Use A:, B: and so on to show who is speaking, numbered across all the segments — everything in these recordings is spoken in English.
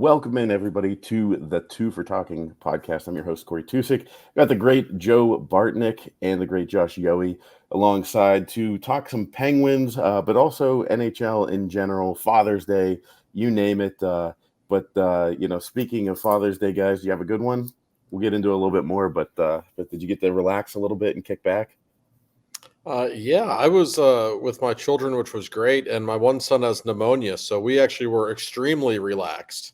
A: Welcome in, everybody, to the Two for Talking podcast. I'm your host, Corey Tusick. Got the great Joe Bartnick and the great Josh Yohe alongside to talk some Penguins, but also NHL in general, Father's Day, you name it. Speaking of Father's Day, guys, do you have a good one? We'll get into it a little bit more, but did you get to relax a little bit and kick back?
B: Yeah, I was with my children, which was great, and my one son has pneumonia, so we actually were extremely relaxed.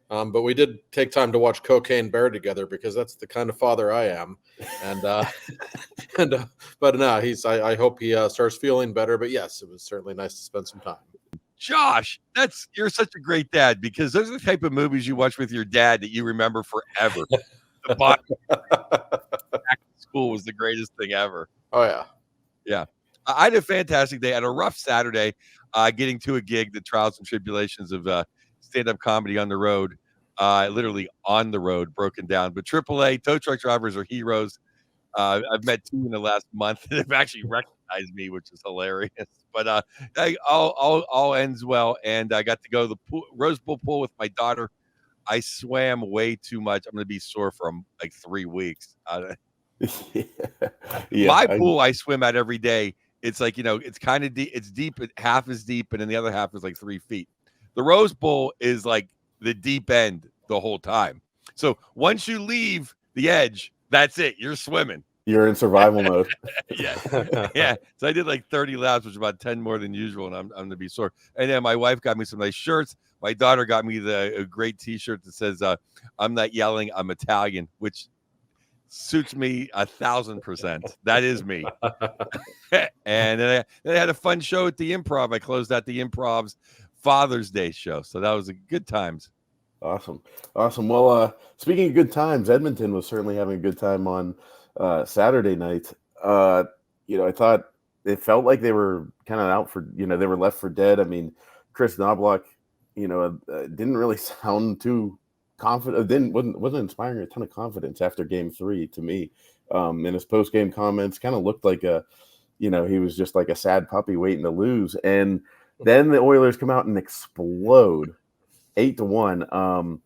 B: But we did take time to watch Cocaine Bear together because that's the kind of father I am. And but no, I hope he starts feeling better. But yes, it was certainly nice to spend some time.
C: Josh, you're such a great dad because those are the type of movies you watch with your dad that you remember forever. The back to school was the greatest thing ever.
B: Oh yeah.
C: Yeah. I had a fantastic day. I had a rough Saturday getting to a gig, the trials and tribulations of stand-up comedy on the road, literally on the road, broken down. But AAA tow truck drivers are heroes. I've met two in the last month that have actually recognized me, which is hilarious. But all ends well, and I got to go to the Rose Bowl pool with my daughter. I swam way too much. I'm going to be sore for like 3 weeks. My pool I swim at every day. It's like, it's kind of deep. It's deep, half is deep, and then the other half is like 3 feet. The Rose Bowl is like the deep end the whole time. So once you leave the edge, that's it. You're swimming.
A: You're in survival mode.
C: Yeah. So I did like 30 laps, which is about 10 more than usual, and I'm going to be sore. And then my wife got me some nice shirts. My daughter got me a great T-shirt that says, "I'm not yelling, I'm Italian," which suits me 1,000%. That is me. And then I had a fun show at the Improv. I closed out the Improv's Father's Day show, so that was a good times.
A: Awesome. Well, speaking of good times, Edmonton was certainly having a good time on Saturday night. I thought it felt like they were kind of out for, they were left for dead. I mean, Chris Knobloch, didn't really sound too confident. Wasn't inspiring a ton of confidence after Game 3 to me. In his post game comments, kind of looked like he was just like a sad puppy waiting to lose. And then the Oilers come out and explode 8-1.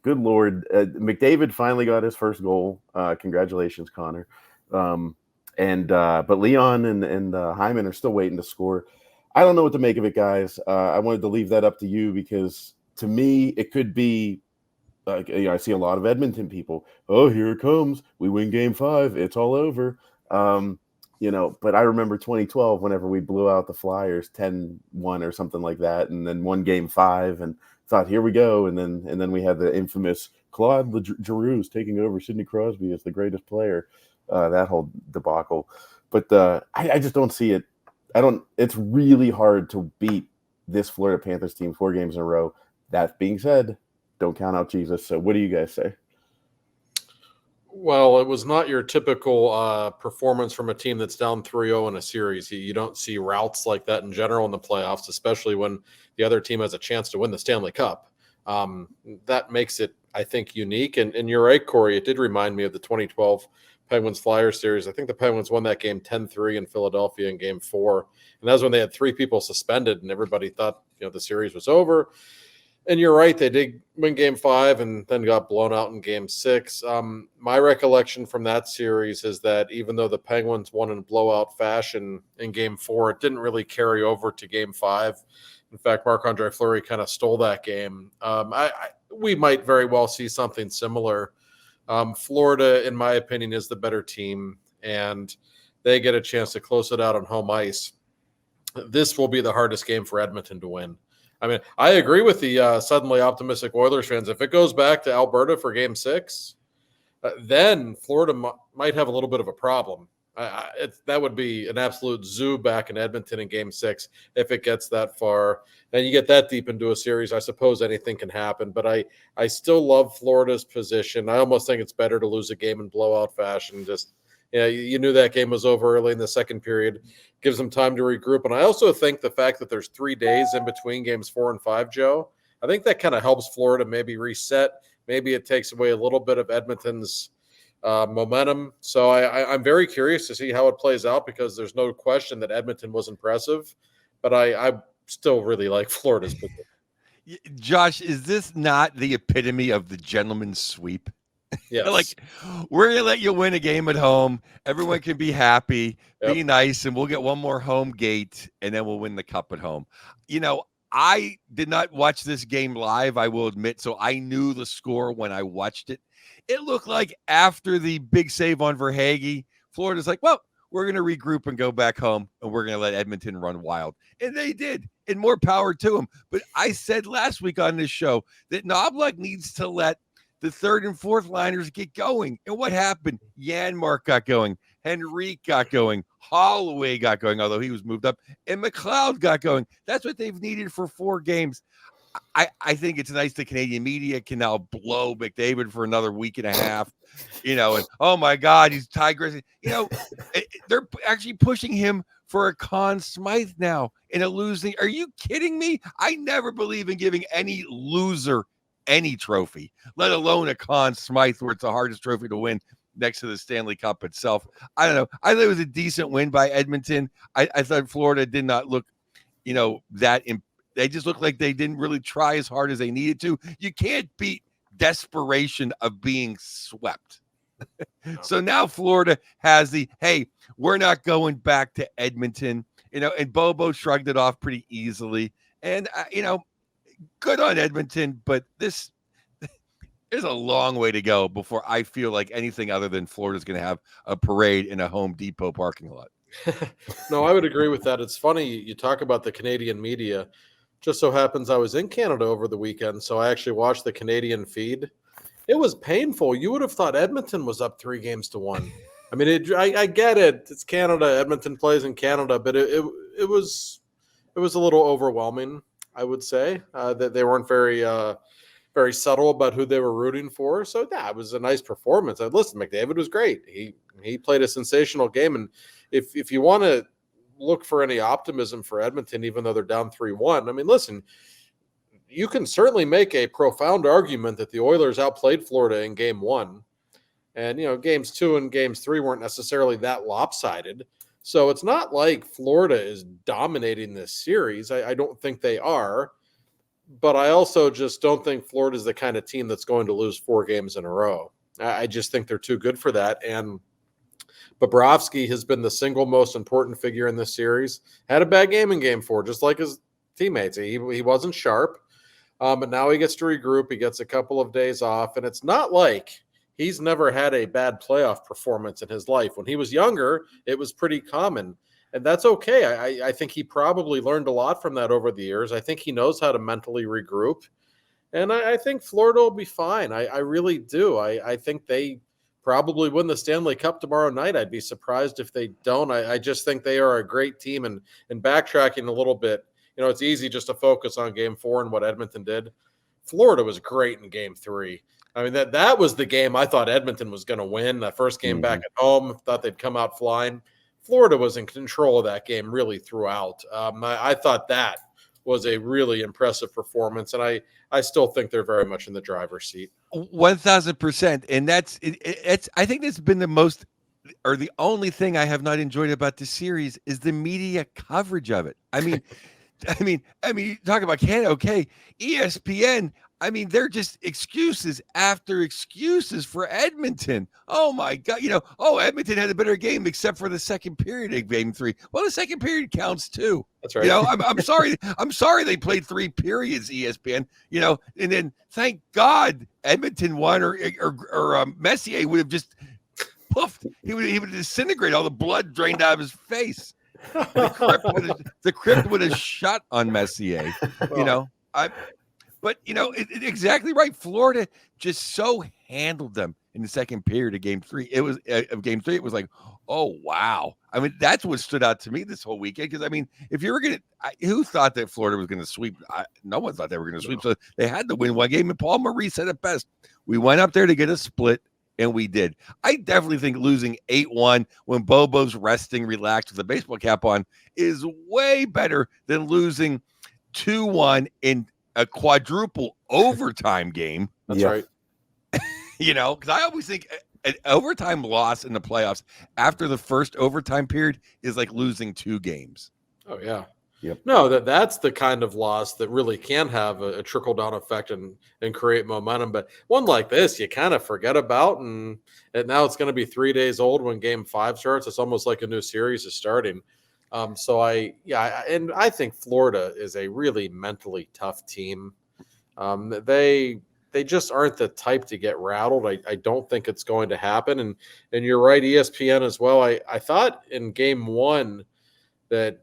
A: Good Lord, McDavid finally got his first goal. Congratulations, Connor. But Leon and Hyman are still waiting to score. I don't know what to make of it, guys. I wanted to leave that up to you because to me it could be. I see a lot of Edmonton people. Oh, here it comes. We win Game 5. It's all over. But I remember 2012 whenever we blew out the Flyers 10-1 or something like that, and then won Game 5 and thought, here we go. And then we had the infamous Claude Giroux taking over Sidney Crosby as the greatest player. That whole debacle. But I just don't see it. It's really hard to beat this Florida Panthers team 4 games in a row. That being said, don't count out Jesus. So what do you guys say?
B: Well, it was not your typical performance from a team that's down 3-0 in a series. You don't see routes like that in general in the playoffs, especially when the other team has a chance to win the Stanley Cup. That makes it, I think, unique. And you're right, Corey. It did remind me of the 2012 Penguins-Flyers series. I think the Penguins won that game 10-3 in Philadelphia in Game 4. And that was when they had 3 people suspended, and everybody thought the series was over. And you're right, they did win Game 5 and then got blown out in Game 6. My recollection from that series is that even though the Penguins won in blowout fashion in Game 4, it didn't really carry over to Game 5. In fact, Marc-Andre Fleury kind of stole that game. We might very well see something similar. Florida, in my opinion, is the better team, and they get a chance to close it out on home ice. This will be the hardest game for Edmonton to win. I mean, I agree with the suddenly optimistic Oilers fans. If it goes back to Alberta for Game 6, then Florida might have a little bit of a problem. That would be an absolute zoo back in Edmonton in Game 6 if it gets that far. Then you get that deep into a series, I suppose anything can happen. But I still love Florida's position. I almost think it's better to lose a game in blowout fashion. Just you knew that game was over early in the second period. Gives them time to regroup. And I also think the fact that there's 3 days in between Games 4 and 5, Joe, I think that kind of helps Florida maybe reset. Maybe it takes away a little bit of Edmonton's momentum. So I'm very curious to see how it plays out because there's no question that Edmonton was impressive. But I still really like Florida's position.
C: Josh, is this not the epitome of the gentleman's sweep?
B: Yes.
C: Like, we're going to let you win a game at home. Everyone can be happy, be
B: Yep.
C: nice, and we'll get one more home gate, and then we'll win the cup at home. I did not watch this game live, I will admit, so I knew the score when I watched it. It looked like after the big save on Verhaeghe, Florida's like, well, we're going to regroup and go back home, and we're going to let Edmonton run wild. And they did, and more power to them. But I said last week on this show that Knoblauch needs to let the third and fourth liners get going. And what happened? Janmark got going. Henrique got going. Holloway got going, although he was moved up. And McLeod got going. That's what they've needed for 4 games. I think it's nice the Canadian media can now blow McDavid for another week and a half, and oh my God, he's Tigers. They're actually pushing him for a Conn Smythe now in a losing. Are you kidding me? I never believe in giving any loser any trophy, let alone a Conn Smythe, where it's the hardest trophy to win next to the Stanley Cup itself. I don't know. I thought it was a decent win by Edmonton. I thought Florida did not look, they just looked like they didn't really try as hard as they needed to. You can't beat desperation of being swept. So now Florida has hey, we're not going back to Edmonton, and Bobo shrugged it off pretty easily. And, good on Edmonton, but there's a long way to go before I feel like anything other than Florida's going to have a parade in a Home Depot parking lot.
B: No, I would agree with that. It's funny you talk about the Canadian media. Just so happens I was in Canada over the weekend, so I actually watched the Canadian feed. It was painful. You would have thought Edmonton was up 3-1. I mean, I get it. It's Canada. Edmonton plays in Canada, but it was a little overwhelming, I would say, that they weren't very subtle about who they were rooting for. So, yeah, it was a nice performance. Listen, McDavid was great. He played a sensational game, and if you want to look for any optimism for Edmonton, even though they're down 3-1. I mean, listen, you can certainly make a profound argument that the Oilers outplayed Florida in game 1. And, games 2 and games 3 weren't necessarily that lopsided. So it's not like Florida is dominating this series. I don't think they are. But I also just don't think Florida is the kind of team that's going to lose 4 games in a row. I just think they're too good for that. And Bobrovsky has been the single most important figure in this series. Had a bad game in game 4, just like his teammates. He wasn't sharp, but now he gets to regroup. He gets a couple of days off, and it's not like he's never had a bad playoff performance in his life. When he was younger, it was pretty common, and that's okay. I think he probably learned a lot from that over the years. I think he knows how to mentally regroup, and I think Florida will be fine. I really do. I think they probably win the Stanley Cup tomorrow night. I'd be surprised if they don't. I just think they are a great team. And backtracking a little bit, it's easy just to focus on game 4 and what Edmonton did. Florida was great in game 3. I mean, that was the game I thought Edmonton was going to win. That first game back at home, thought they'd come out flying. Florida was in control of that game really throughout. I thought that was a really impressive performance, and I still think they're very much in the driver's seat.
C: 1,000%. And it's I think that's been the most, or the only thing I have not enjoyed about this series is the media coverage of it. I mean, talk about Canada. Okay, ESPN. I mean, they're just excuses after excuses for Edmonton. Oh my God. Edmonton had a better game except for the second period of game 3. Well, the second period counts too.
B: That's right.
C: I'm sorry. I'm sorry they played 3 periods, ESPN, and then thank God Edmonton won or Messier would have just poofed. He would have disintegrated. All the blood drained out of his face. The crypt would have shut on Messier, But, exactly right. Florida just so handled them in the second period of game 3. It was game 3. It was like, oh, wow. I mean, that's what stood out to me this whole weekend. Because, I mean, if you were going to who thought that Florida was going to sweep? No one thought they were going to sweep. So they had to win one game. And Paul Marie said it best. We went up there to get a split, and we did. I definitely think losing 8-1 when Bobo's resting, relaxed with a baseball cap on is way better than losing 2-1 in a quadruple overtime game.
B: That's right.
C: Because I always think an overtime loss in the playoffs after the first overtime period is like losing 2 games.
B: Oh, yeah.
A: Yep.
B: No, that's the kind of loss that really can have a trickle-down effect and create momentum. But one like this, you kind of forget about, and now it's going to be 3 days old when Game 5 starts. It's almost like a new series is starting. And I think Florida is a really mentally tough team. They just aren't the type to get rattled. I don't think it's going to happen. And you're right, ESPN as well. I thought in Game 1 that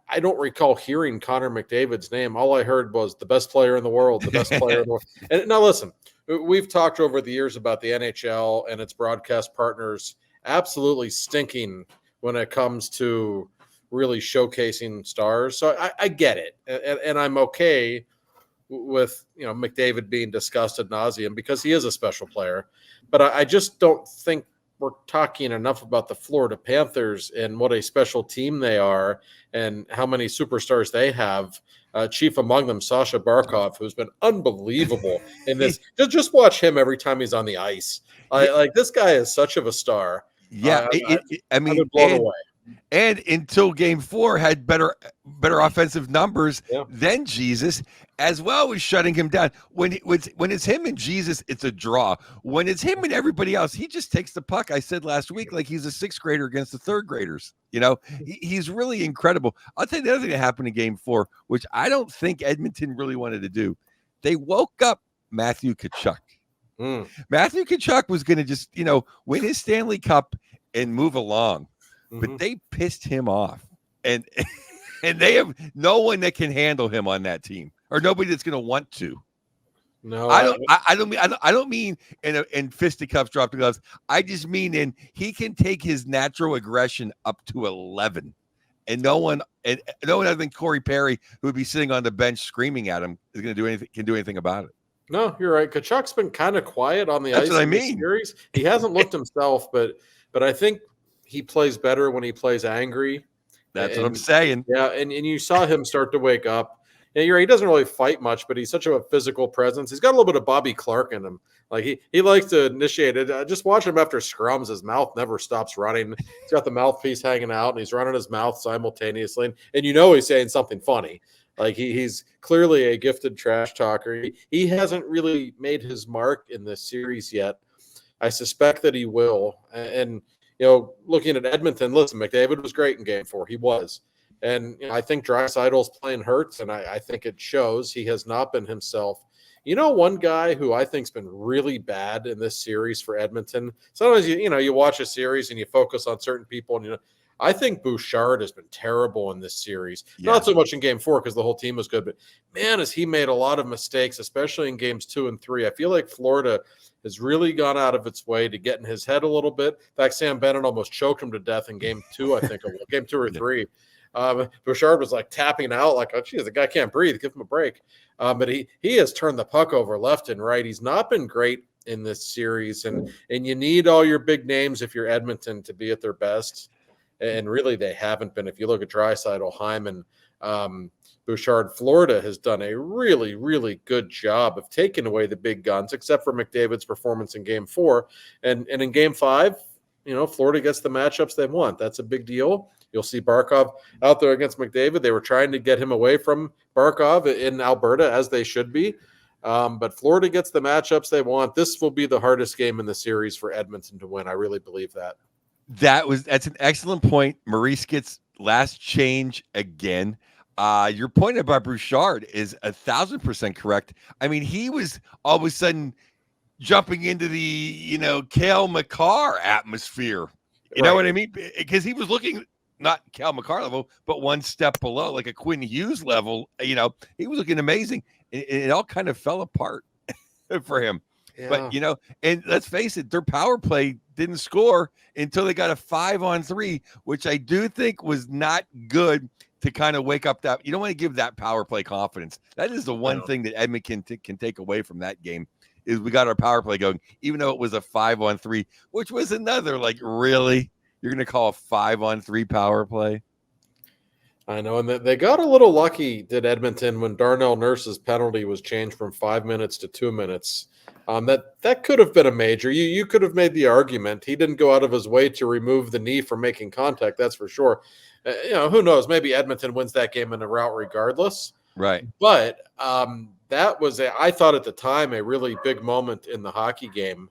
B: I don't recall hearing Connor McDavid's name. All I heard was the best player in the world, the best player in the world. And now listen, we've talked over the years about the NHL and its broadcast partners absolutely stinking when it comes to really showcasing stars. So I get it. And I'm okay with, McDavid being discussed ad nauseum because he is a special player. But I just don't think we're talking enough about the Florida Panthers and what a special team they are and how many superstars they have. Chief among them, Sasha Barkov, who's been unbelievable in this. Just watch him every time he's on the ice. Like this guy is such of a star.
C: Yeah,
B: I've been blown away.
C: And until Game 4 had better offensive numbers
B: Yeah.
C: than Jesus, as well as shutting him down. When it's him and Jesus, it's a draw. When it's him and everybody else, he just takes the puck. I said last week, like he's a sixth grader against the third graders. He's really incredible. I'll tell you the other thing that happened in Game 4, which I don't think Edmonton really wanted to do. They woke up Matthew Tkachuk. Matthew Tkachuk was going to just, win his Stanley Cup and move along. But they pissed him off, and they have no one that can handle him on that team, or nobody that's going to want to.
B: No,
C: I don't mean in fisticuffs, drop the gloves. I just mean he can take his natural aggression up to 11, and no one other than Corey Perry, who would be sitting on the bench screaming at him, is going to do anything about it.
B: No, you're right. Tkachuk's been kind of quiet on the
C: That's
B: ice.
C: what I
B: in this
C: mean.
B: series. He hasn't looked himself, but I think he plays better when he plays angry.
C: That's what I'm saying.
B: Yeah, and you saw him start to wake up. And you're right, he doesn't really fight much, but he's such a physical presence. He's got a little bit of Bobby Clark in him. Like he likes to initiate it. Just watch him after scrums. His mouth never stops running. He's got the mouthpiece hanging out, and he's running his mouth simultaneously. And he's saying something funny. Like he's clearly a gifted trash talker. He hasn't really made his mark in this series yet. I suspect that he will. And looking at Edmonton, listen, McDavid was great in Game 4. He was. And I think Draisaitl's playing hurts, and I think it shows. He has not been himself. One guy who I think's been really bad in this series for Edmonton. Sometimes you watch a series and you focus on certain people, and I think Bouchard has been terrible in this series. Yeah. Not so much in Game 4 because the whole team was good, but man, has he made a lot of mistakes, especially in Games 2 and 3. I feel like Florida has really gone out of its way to get in his head a little bit. In fact, Sam Bennett almost choked him to death in Game 2, I think, Game 2 or 3. Bouchard was like tapping out, like, oh, geez, the guy can't breathe. Give him a break. But he has turned the puck over left and right. He's not been great in this series, and you need all your big names if you're Edmonton to be at their best. And really, they haven't been. If you look at Draisaitl, Hyman, Bouchard, Florida has done a really, really good job of taking away the big guns, except for McDavid's performance in Game 4. And in Game 5, Florida gets the matchups they want. That's a big deal. You'll see Barkov out there against McDavid. They were trying to get him away from Barkov in Alberta, as they should be. But Florida gets the matchups they want. This will be the hardest game in the series for Edmonton to win. I really believe that.
C: That's an excellent point. Maurice gets last change again. Your point about Bouchard is 1,000% correct. I mean, he was all of a sudden jumping into the, Cale Makar atmosphere. You know what I mean? Because he was looking not Cale Makar level, but one step below, like a Quinn Hughes level. He was looking amazing. It all kind of fell apart for him. Yeah. But, and let's face it, their power play didn't score until they got a 5-on-3, which I do think was not good to kind of wake up that. You don't want to give that power play confidence. That is the one thing that Edmonton can take away from that game is we got our power play going, even though it was a 5-on-3, which was another, like, really? You're going to call a 5-on-3 power play?
B: I know, and they got a little lucky, did Edmonton, when Darnell Nurse's penalty was changed from 5 minutes to 2 minutes. That could have been a major. You could have made the argument. He didn't go out of his way to remove the knee from making contact. That's for sure. Who knows? Maybe Edmonton wins that game in a rout regardless.
C: Right.
B: But that was, I thought at the time, a really big moment in the hockey game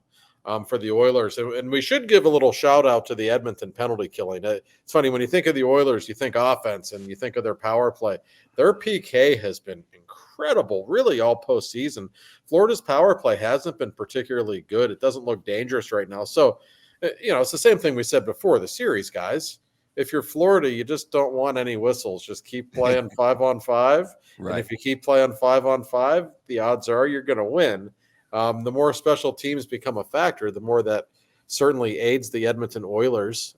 B: for the Oilers. And we should give a little shout out to the Edmonton penalty killing. It's funny, when you think of the Oilers, you think offense and you think of their power play. Their PK has been incredible, really, all postseason. Florida's power play hasn't been particularly good. It doesn't look dangerous right now. So, it's the same thing we said before the series, guys. If you're Florida, you just don't want any whistles. Just keep playing 5-on-5.
C: Right.
B: And if you keep playing 5-on-5, the odds are you're going to win. The more special teams become a factor, the more that certainly aids the Edmonton Oilers.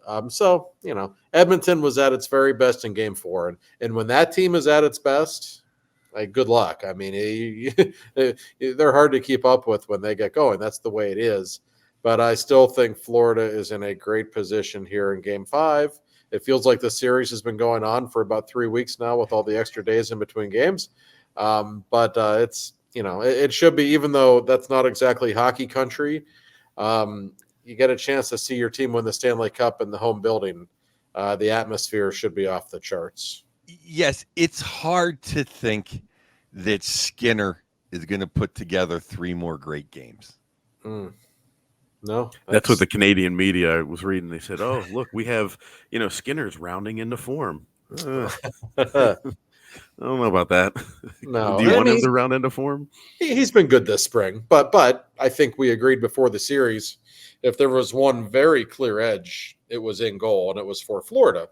B: Edmonton was at its very best in Game 4. And when that team is at its best, good luck. I mean, they're hard to keep up with when they get going. That's the way it is. But I still think Florida is in a great position here in Game 5. It feels like the series has been going on for about 3 weeks now with all the extra days in between games. But it's, it should be, even though that's not exactly hockey country, you get a chance to see your team win the Stanley Cup in the home building. The atmosphere should be off the charts.
C: Yes, it's hard to think that Skinner is going to put together 3 more great games.
A: No, that's what the Canadian media was reading. They said, "Oh, look, we have Skinner's rounding into form." I don't know about that.
B: No,
A: do you want him to round into form?
B: He's been good this spring, but I think we agreed before the series, if there was one very clear edge, it was in goal, and it was for Florida,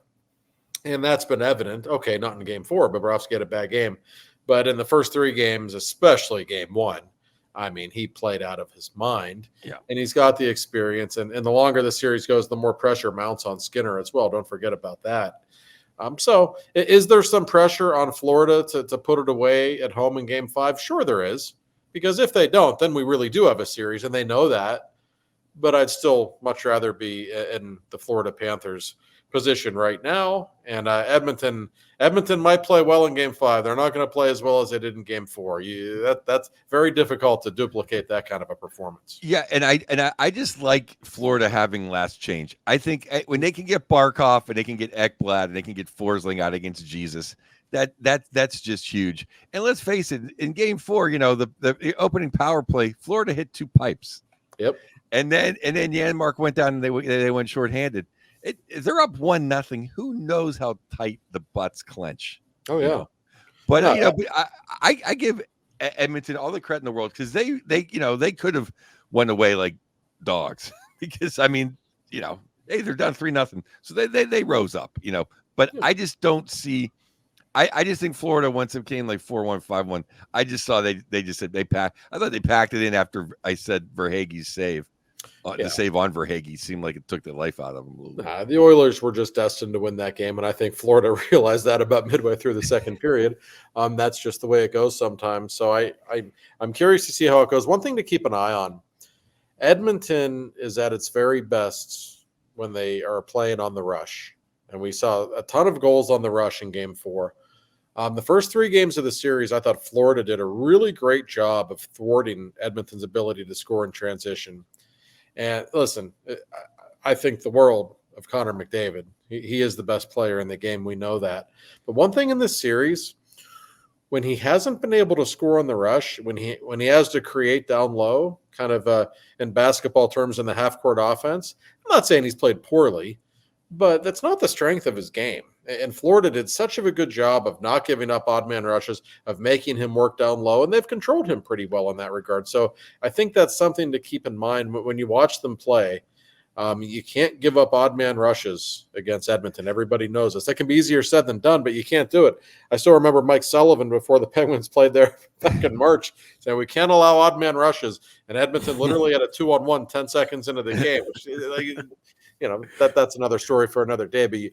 B: and that's been evident. Okay, not in Game 4, Bobrovsky had a bad game, but in the first 3 games, especially Game 1. I mean, he played out of his mind, and he's got the experience. And the longer the series goes, the more pressure mounts on Skinner as well. Don't forget about that. So is there some pressure on Florida to put it away at home in Game 5? Sure there is, because if they don't, then we really do have a series, and they know that. But I'd still much rather be in the Florida Panthers position right now. And Edmonton might play well in Game 5. They're not going to play as well as they did in Game 4. That's very difficult to duplicate that kind of a performance.
C: Yeah, and I just like Florida having last change. I think when they can get Barkov and they can get Ekblad and they can get Forsling out against Jesus, that's just huge. And let's face it, in Game 4, the opening power play, Florida hit 2 pipes.
B: Yep.
C: And then Janmark went down and they went shorthanded. They're up 1-0. Who knows how tight the butts clench?
B: Oh yeah,
C: but I give Edmonton all the credit in the world, because they could have won away like dogs because hey, they're down 3-0, so they rose up, But I just don't see. I just think Florida, once it came like 4-1, 5-1, I just saw they just said they packed. I thought they packed it in after I said Verhaeghe's save. The save on Verhaeghe seemed like it took the life out of him a little bit.
B: The Oilers were just destined to win that game, and I think Florida realized that about midway through the second period. That's just the way it goes sometimes. So I'm curious to see how it goes. One thing to keep an eye on, Edmonton is at its very best when they are playing on the rush, and we saw a ton of goals on the rush in Game 4. The first 3 games of the series, I thought Florida did a really great job of thwarting Edmonton's ability to score in transition. And listen, I think the world of Connor McDavid. He is the best player in the game. We know that. But one thing in this series, when he hasn't been able to score on the rush, when he has to create down low, kind of in basketball terms in the half-court offense, I'm not saying he's played poorly, but that's not the strength of his game. And Florida did such a good job of not giving up odd man rushes, of making him work down low, and they've controlled him pretty well in that regard. So I think that's something to keep in mind when you watch them play. You can't give up odd man rushes against Edmonton. Everybody knows this. That can be easier said than done, but you can't do it. I still remember Mike Sullivan before the Penguins played there back in March saying we can't allow odd man rushes, and Edmonton literally had a 2-on-1 10 seconds into the game, which that's another story for another day. But you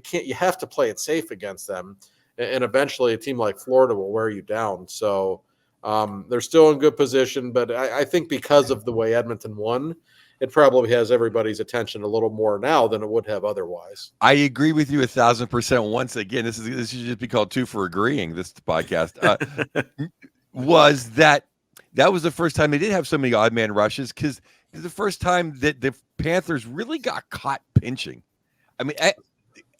B: can't. You have to play it safe against them, and eventually a team like Florida will wear you down. So they're still in good position, but I think because of the way Edmonton won, it probably has everybody's attention a little more now than it would have otherwise.
C: I agree with you 1,000%. Once again, this should just be called 2 for agreeing. This podcast was that that was the first time they did have so many odd man rushes because it's the first time that the Panthers really got caught pinching. I mean,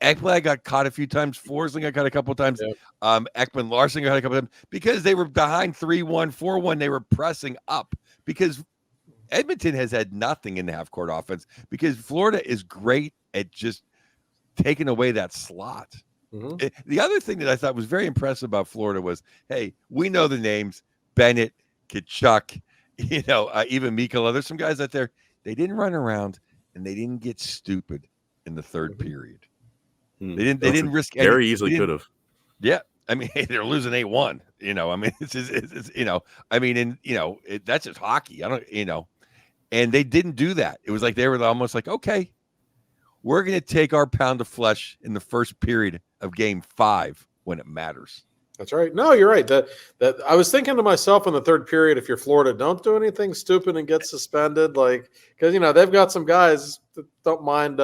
C: Ekblad got caught a few times. Forsling got caught a couple of times.
B: Yep.
C: Ekman Larson got caught a couple of times because they were behind 3-1, 4-1. They were pressing up because Edmonton has had nothing in the half court offense because Florida is great at just taking away that slot.
B: Mm-hmm.
C: The other thing that I thought was very impressive about Florida was, hey, we know the names Bennett, Kachuk, even Mikala. There's some guys out there. They didn't run around and they didn't get stupid in the third period. They didn't risk any.
A: Very easily could have.
C: Yeah. I mean, hey, they're losing 8-1. I mean, that's just hockey. And they didn't do that. It was like they were almost like, okay, we're going to take our pound of flesh in the first period of game 5 when it matters.
B: That's right. No, you're right. That I was thinking to myself in the third period, if you're Florida, don't do anything stupid and get suspended. Because, they've got some guys that don't mind,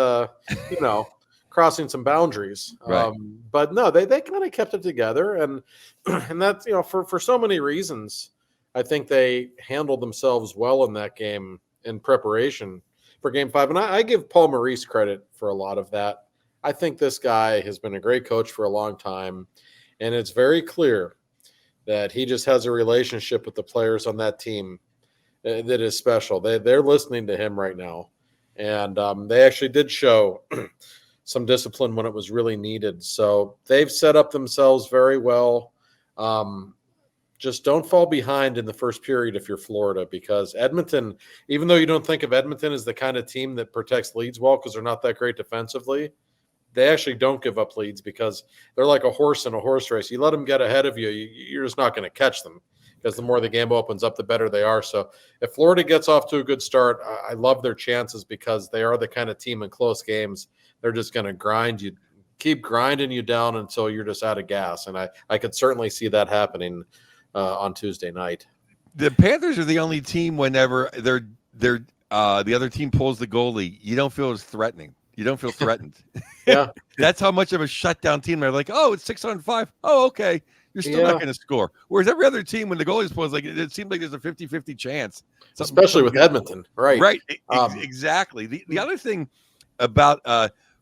B: crossing some boundaries.
C: Right.
B: But no, they kind of kept it together. And that's, for so many reasons, I think they handled themselves well in that game in preparation for game 5. And I give Paul Maurice credit for a lot of that. I think this guy has been a great coach for a long time. And it's very clear that he just has a relationship with the players on that team that is special. They're listening to him right now. And they actually did show some discipline when it was really needed. So they've set up themselves very well. Just don't fall behind in the first period if you're Florida, because Edmonton, even though you don't think of Edmonton as the kind of team that protects leads well because they're not that great defensively, they actually don't give up leads because they're like a horse in a horse race. You let them get ahead of you, you're just not going to catch them because the more the game opens up, the better they are. So if Florida gets off to a good start, I love their chances because they are the kind of team in close games. They're just going to grind you, keep grinding you down until you're just out of gas. And I could certainly see that happening on Tuesday night.
C: The Panthers are the only team whenever the other team pulls the goalie, you don't feel as threatening. You don't feel threatened.
B: Yeah.
C: That's how much of a shutdown team they're like, oh, it's 6-on-5. Oh, okay. You're still not going to score. Whereas every other team, when the goalie's pulls, it seems like there's a 50-50 chance.
B: Especially with Edmonton. Right.
C: Right. Exactly. The other thing about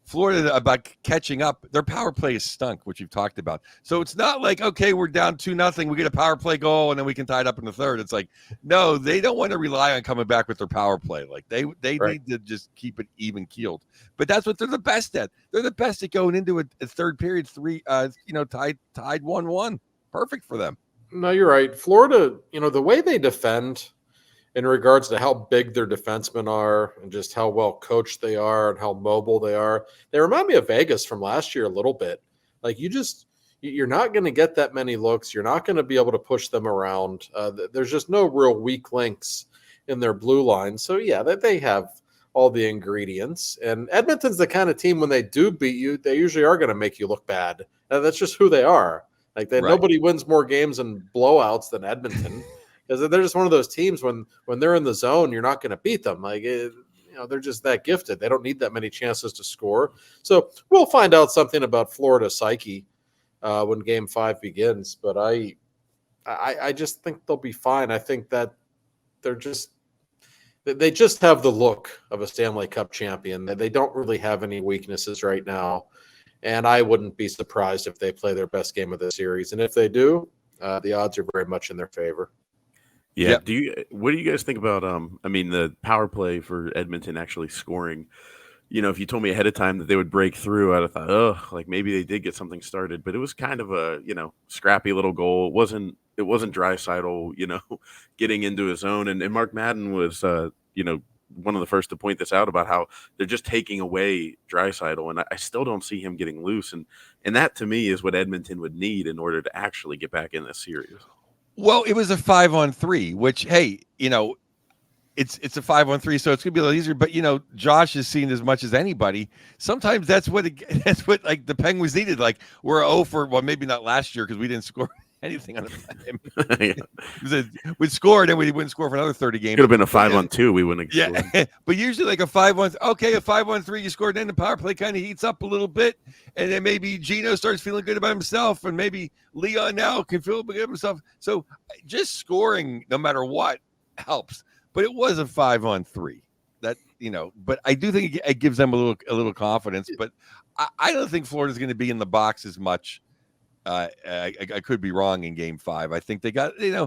C: Florida about catching up, their power play is stunk, which you've talked about. So it's not like, okay, we're down 2-0, we get a power play goal, and then we can tie it up in the third. It's like, no, they don't want to rely on coming back with their power play. Like they need to just keep it even keeled. But that's what they're the best at. They're the best at going into a third period tied 1-1. Perfect for them.
B: No, you're right. Florida, the way they defend in regards to how big their defensemen are and just how well coached they are and how mobile they are. They remind me of Vegas from last year a little bit. Like you're not going to get that many looks. You're not going to be able to push them around. There's just no real weak links in their blue line. So yeah, they have all the ingredients. And Edmonton's the kind of team when they do beat you, they usually are going to make you look bad. And that's just who they are. Like nobody wins more games in blowouts than Edmonton. Because they're just one of those teams when they're in the zone, you're not going to beat them. They're just that gifted. They don't need that many chances to score. So we'll find out something about Florida's psyche when Game 5 begins. But I just think they'll be fine. I think that they just have the look of a Stanley Cup champion. They don't really have any weaknesses right now. And I wouldn't be surprised if they play their best game of the series. And if they do, the odds are very much in their favor.
A: Yeah. What do you guys think about the power play for Edmonton actually scoring? If you told me ahead of time that they would break through, I'd have thought, maybe they did get something started. But it was kind of a, scrappy little goal. It wasn't Draisaitl, getting into his own. And Mark Madden was one of the first to point this out about how they're just taking away Draisaitl, and I still don't see him getting loose. And that to me is what Edmonton would need in order to actually get back in this series.
C: Well, it was a 5-on-3, which, hey, it's a 5-on-3, so it's gonna be a little easier. But Josh has seen as much as anybody. Sometimes that's what like the Penguins needed. Like we're 0 for, well, maybe not last year because we didn't score anything on him.
A: Yeah.
C: We'd score, and then we wouldn't score for another 30 games.
A: Could have been a 5-on-2. We wouldn't have scored.
C: Yeah, but usually like a 5-1. Okay, a 5-1-3, you scored. Then the power play kind of heats up a little bit, and then maybe Gino starts feeling good about himself, and maybe Leon now can feel good about himself. So just scoring, no matter what, helps. But it was a 5-on-3. That but I do think it gives them a little confidence. But I don't think Florida's going to be in the box as much. I could be wrong in Game 5. I think they got a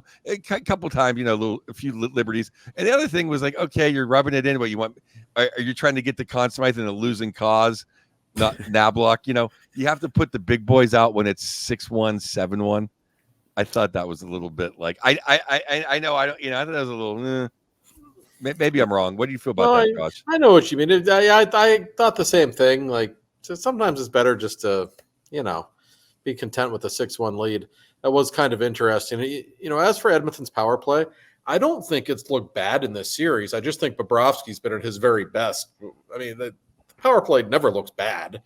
C: couple times a few liberties. And the other thing was like, okay, you're rubbing it in. What you want? Are you trying to get the Conn Smythe in a losing cause? Not Knabloch. You have to put the big boys out when it's 6-1, 7-1. I thought that was a little bit like I know I don't I thought that was a little. Maybe I'm wrong. What do you feel about that, Josh?
B: I know what you mean. I thought the same thing. Like, so sometimes it's better just to, be content with a 6-1 lead. That was kind of interesting. As for Edmonton's power play, I don't think it's looked bad in this series. I just think Bobrovsky's been at his very best. I mean, the power play never looks bad.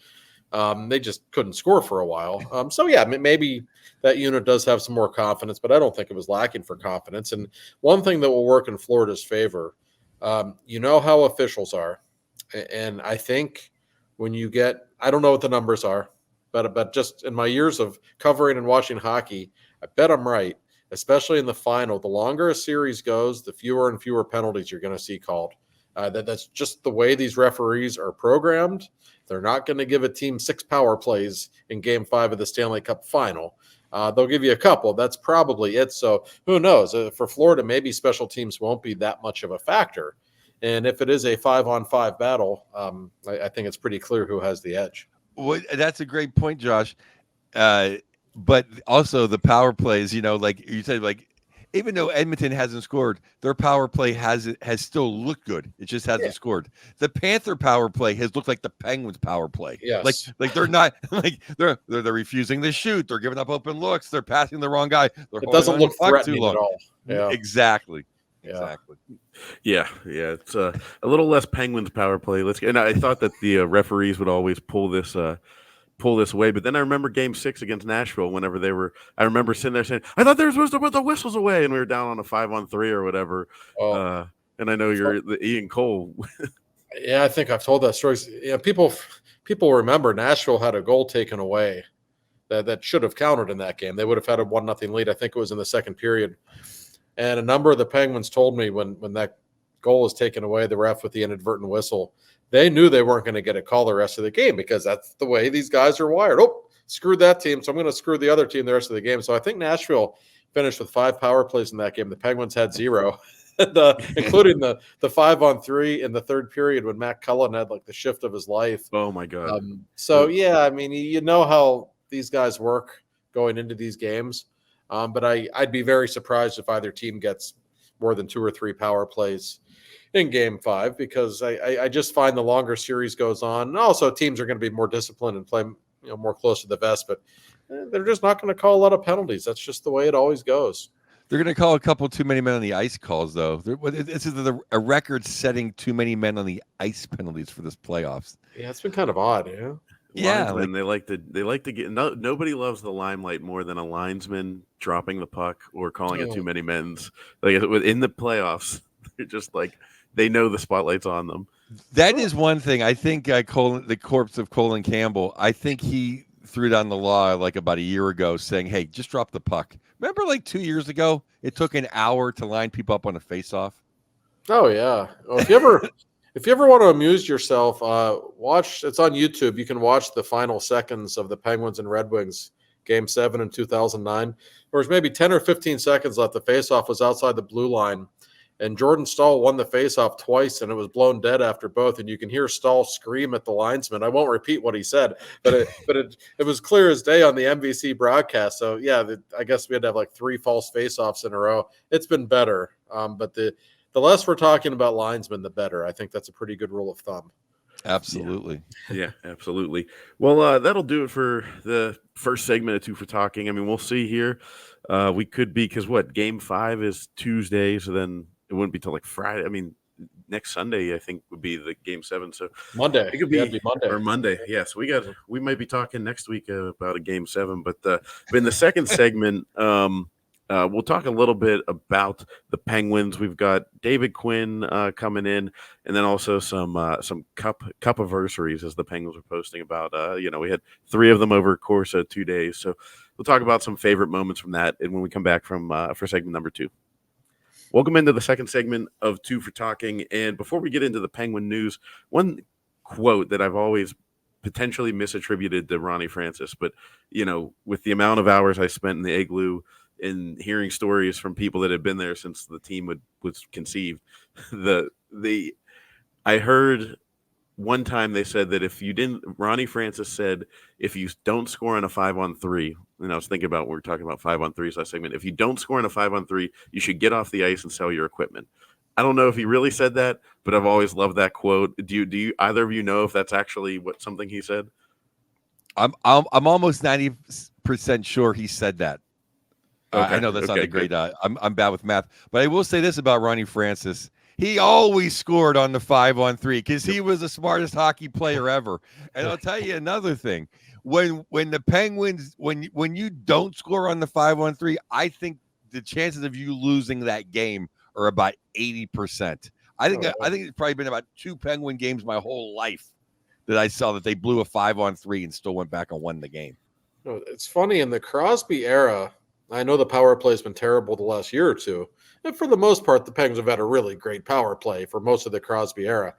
B: They just couldn't score for a while. So, yeah, maybe that unit does have some more confidence, but I don't think it was lacking for confidence. And one thing that will work in Florida's favor, how officials are. And I think when you get, I don't know what the numbers are, but just in my years of covering and watching hockey, I bet I'm right, especially in the final. The longer a series goes, the fewer and fewer penalties you're going to see called. That's just the way these referees are programmed. They're not going to give a team 6 power plays in Game 5 of the Stanley Cup Final. They'll give you a couple. That's probably it. So who knows? For Florida, maybe special teams won't be that much of a factor. And if it is a 5-on-5 battle, I think it's pretty clear who has the edge.
C: Well, that's a great point, Josh. But also the power plays, like you said, like even though Edmonton hasn't scored, their power play has still looked good. It just hasn't scored. The Panther power play has looked like the Penguins power play.
B: Yes.
C: Like they're not like they're refusing to shoot. They're giving up open looks. They're passing the wrong guy.
B: It doesn't look threatening at all.
C: Yeah. Exactly.
A: Yeah. It's a little less Penguins power play. And I thought that the referees would always pull this away, but then I remember Game 6 against Nashville. Whenever I remember sitting there saying, "I thought they were supposed to put the whistles away," and we were down on a 5-on-3 or whatever. And I know you're the Ian Cole.
B: Yeah, I think I've told that story. Yeah, people remember Nashville had a goal taken away that should have counted in that game. They would have had a 1-0 lead. I think it was in the second period. And a number of the Penguins told me when that goal was taken away, the ref with the inadvertent whistle, they knew they weren't going to get a call the rest of the game because that's the way these guys are wired. Oh, screwed that team, so I'm going to screw the other team the rest of the game. So I think Nashville finished with 5 power plays in that game. The Penguins had 0, including the 5-on-3 in the third period when Matt Cullen had like the shift of his life.
A: Oh, my God.
B: Yeah, I mean, you know how these guys work going into these games. But I'd be very surprised if either team gets more than 2 or 3 power plays in Game 5 because I just find the longer series goes on. And also, teams are going to be more disciplined and play more close to the vest, but they're just not going to call a lot of penalties. That's just the way it always goes.
C: They're going to call a couple too many men on the ice calls, though. This is a record-setting too many men on the ice penalties for this playoffs.
B: Yeah, it's been kind of odd, yeah.
C: Yeah,
A: and they like to get nobody loves the limelight more than a linesman dropping the puck or calling it too many men's. Like in the playoffs, they're just like they know the spotlight's on them.
C: That is one thing. I think the corpse of Colin Campbell, I think he threw down the law like about a year ago saying, hey, just drop the puck. Remember like 2 years ago, it took an hour to line people up on a face-off?
B: Oh, yeah. Well, if you ever want to amuse yourself, watch. It's on YouTube. You can watch the final seconds of the Penguins and Red Wings Game 7 in 2009. There was maybe 10 or 15 seconds left. The faceoff was outside the blue line, and Jordan Stahl won the faceoff twice, and it was blown dead after both. And you can hear Stahl scream at the linesman. I won't repeat what he said, but it was clear as day on the NBC broadcast. So yeah, I guess we had to have like 3 false faceoffs in a row. It's been better, but the less we're talking about linesmen, the better. I think that's a pretty good rule of thumb.
C: Absolutely.
A: Yeah, absolutely. Well, that'll do it for the first segment of Two for Talking. I mean, we'll see here. We could be, because Game 5 is Tuesday, so then it wouldn't be till like Friday. I mean, next Sunday, I think, would be the Game 7. So
B: Monday.
A: it could be,
B: It'd be Monday
A: or Monday. Yeah, so we might be talking next week about a Game 7. But in the second segment, we'll talk a little bit about the Penguins. We've got David Quinn coming in, and then also some cup anniversaries, as the Penguins were posting about. We had 3 of them over the course of 2 days. So we'll talk about some favorite moments from that, and when we come back from for segment number 2. Welcome into the second segment of 2 for Talking. And before we get into the Penguin news, one quote that I've always potentially misattributed to Ronnie Francis, but with the amount of hours I spent in the Igloo and hearing stories from people that had been there since the team was conceived, I heard one time they said that Ronnie Francis said, if you don't score on a 5-on-3, and I was thinking about when we were talking about 5-on-3s last segment, if you don't score on a 5-on-3, you should get off the ice and sell your equipment. I don't know if he really said that, but I've always loved that quote. Do you either of you know if that's actually something he said?
C: I'm almost 90% sure he said that.
A: Okay.
C: I know that's not a great. I'm bad with math, but I will say this about Ronnie Francis: he always scored on the 5-on-3 because he was the smartest hockey player ever. And I'll tell you another thing: when the Penguins, when you don't score on the 5-on-3, I think the chances of you losing that game are about 80%. I think it's probably been about 2 Penguin games my whole life that I saw that they blew a 5-on-3 and still went back and won the game.
B: It's funny, in the Crosby era, I know the power play has been terrible the last year or two. And for the most part, the Penguins have had a really great power play for most of the Crosby era.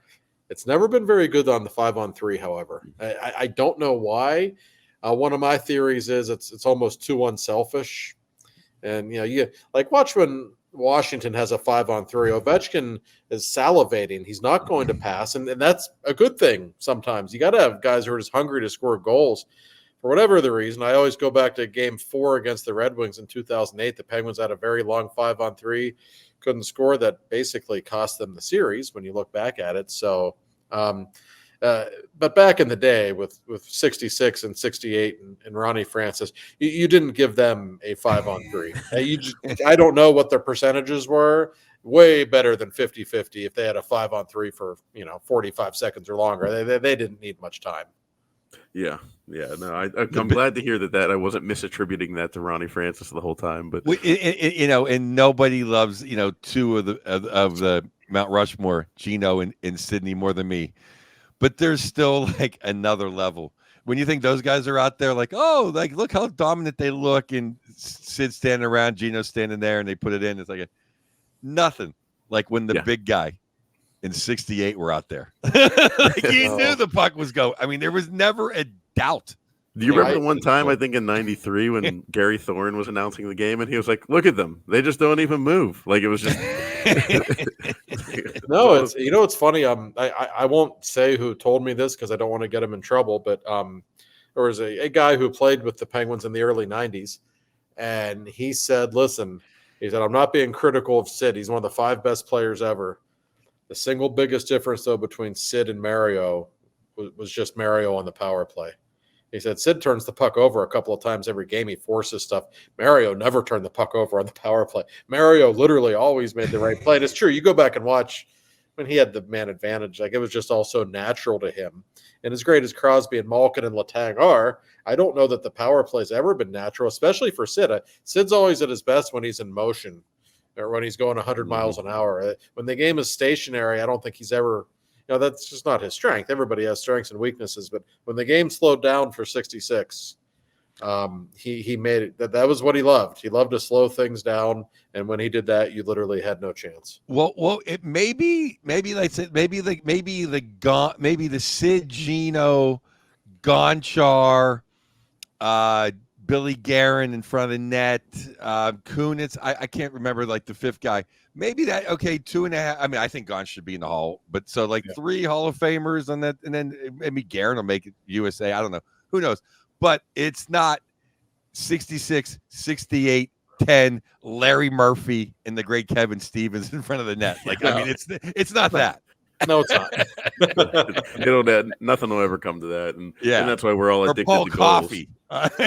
B: It's never been very good on the 5-on-3, however. I don't know why. One of my theories is it's almost too unselfish. And, watch when Washington has a 5-on-3. Ovechkin is salivating. He's not going to pass, and that's a good thing sometimes. You got to have guys who are just hungry to score goals. For whatever the reason, I always go back to Game 4 against the Red Wings in 2008. The Penguins had a very long 5-on-3, couldn't score. That basically cost them the series when you look back at it. So, but back in the day with 66 and 68 and Ronnie Francis, you didn't give them a 5-on-3. I don't know what their percentages were. Way better than 50-50 if they had a 5-on-3 for 45 seconds or longer. They didn't need much time.
A: Yeah. No, I'm glad to hear that I wasn't misattributing that to Ronnie Francis the whole time. But
C: and nobody loves 2 of the Mount Rushmore, Gino and Sidney, more than me. But there's still like another level when you think those guys are out there, like, oh, like look how dominant they look, and Sid standing around, Gino standing there, and they put it in. It's like nothing like when the big guy in 68 were out there. You knew the puck was going. I mean, there was never a doubt.
A: Do you remember the one time, I think in 93, when Gary Thorne was announcing the game and he was like, look at them. They just don't even move. Like, it was just.
B: No, it's funny. I won't say who told me this because I don't want to get him in trouble, but there was a guy who played with the Penguins in the early 90s, and he said, listen, I'm not being critical of Sid. He's one of the 5 best players ever. The single biggest difference, though, between Sid and Mario was just Mario on the power play. He said Sid turns the puck over a couple of times every game. He forces stuff. Mario never turned the puck over on the power play. Mario literally always made the right play. And it's true. You go back and watch when he had the man advantage. Like, it was just all so natural to him. And as great as Crosby and Malkin and Letang are, I don't know that the power play's ever been natural, especially for Sid. Sid's always at his best when he's in motion, or when he's going 100 miles an hour. When the game is stationary, I don't think he's ever, that's just not his strength. Everybody has strengths and weaknesses, but when the game slowed down for 66, he made it. That was what he loved. He loved to slow things down, and when he did that, you literally had no chance.
C: Well, it maybe like maybe the Sid, Gino, Gonchar, Billy Guerin in front of the net, Kunitz. I can't remember like the 5th guy. Maybe that 2.5. I mean, I think Gon should be in the Hall, but so like 3 Hall of Famers on that, and then maybe Guerin will make it USA. I don't know. Who knows? But it's not 66, 68, 10, Larry Murphy and the great Kevin Stevens in front of the net. Like, I mean, it's not that.
B: No, it's not.
A: Nothing will ever come to that, and
C: Yeah.
A: and that's why we're all
C: Or
A: addicted
C: Paul
A: to goals.
C: Coffey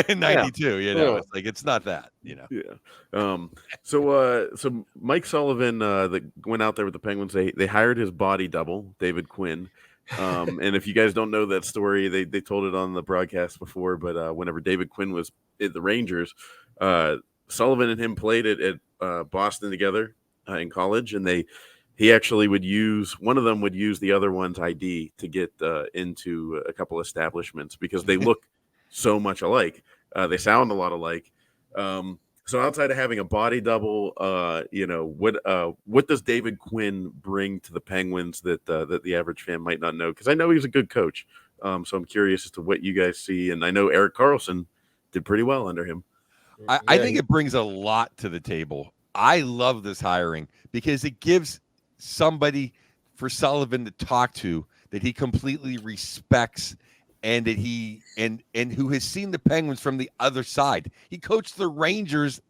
C: in '92. You know, it's like it's not that. You know.
A: Yeah. So Mike Sullivan that went out there with the Penguins. They hired his body double, David Quinn. And if you guys don't know that story, they told it on the broadcast before. But whenever David Quinn was at the Rangers, Sullivan and him played at Boston together in college, and he actually would use one of them would use the other one's ID to get into a couple establishments because they look so much alike. They sound a lot alike. So outside of having a body double, what does David Quinn bring to the Penguins that the average fan might not know? Because I know he's a good coach. So I'm curious as to what you guys see. And I know Erik Karlsson did pretty well under him.
C: I think it brings a lot to the table. I love this hiring because it gives somebody for Sullivan to talk to that he completely respects and that he and who has seen the Penguins from the other side. He coached the Rangers,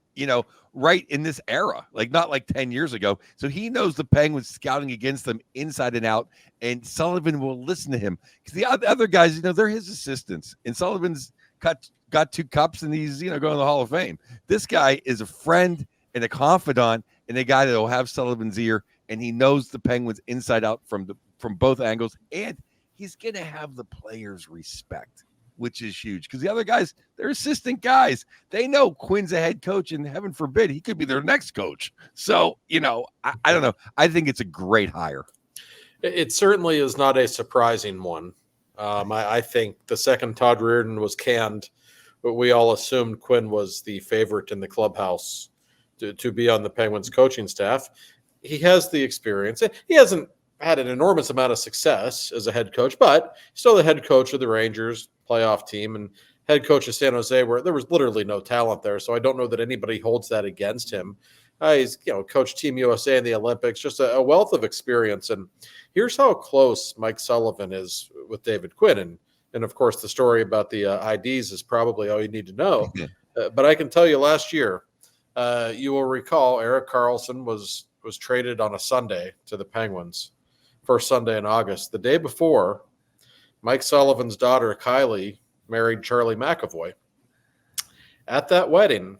C: right in this era, like not like 10 years ago. So he knows the Penguins scouting against them inside and out, and Sullivan will listen to him because the other guys, they're his assistants, and Sullivan's got 2 cups and he's, going to the Hall of Fame. This guy is a friend and a confidant and a guy that will have Sullivan's ear, and he knows the Penguins inside out from both angles, and he's going to have the players' respect, which is huge because the other guys, they're assistant guys. They know Quinn's a head coach, and heaven forbid he could be their next coach. So, I don't know. I think it's a great hire.
B: It certainly is not a surprising one. I think the second Todd Reirden was canned, but we all assumed Quinn was the favorite in the clubhouse to be on the Penguins coaching staff. He has the experience. He hasn't had an enormous amount of success as a head coach, but still the head coach of the Rangers playoff team and head coach of San Jose, where there was literally no talent there. So I don't know that anybody holds that against him. He's, coached Team USA in the Olympics, just a wealth of experience. And here's how close Mike Sullivan is with David Quinn. And of course, the story about the IDs is probably all you need to know. But I can tell you last year, you will recall Erik Karlsson was traded on a Sunday to the Penguins, first Sunday in August. The day before, Mike Sullivan's daughter, Kylie, married Charlie McAvoy. At that wedding,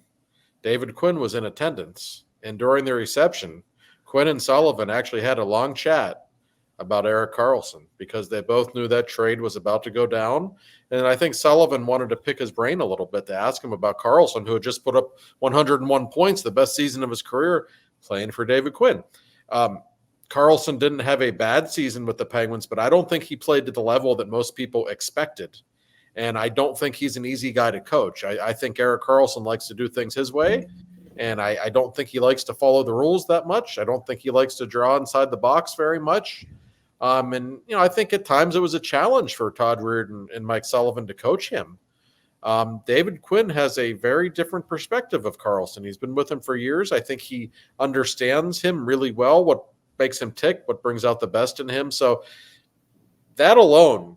B: David Quinn was in attendance. And during the reception, Quinn and Sullivan actually had a long chat about Erik Karlsson because they both knew that trade was about to go down. And I think Sullivan wanted to pick his brain a little bit to ask him about Karlsson, who had just put up 101 points, the best season of his career, playing for David Quinn. Karlsson didn't have a bad season with the Penguins, but I don't think he played to the level that most people expected. And I don't think he's an easy guy to coach. I think Erik Karlsson likes to do things his way, and I don't think he likes to follow the rules that much. I don't think he likes to draw inside the box very much. I think at times it was a challenge for Todd Reirden and Mike Sullivan to coach him. David Quinn has a very different perspective of Karlsson. He's been with him for years. I think he understands him really well, what makes him tick, what brings out the best in him. So that alone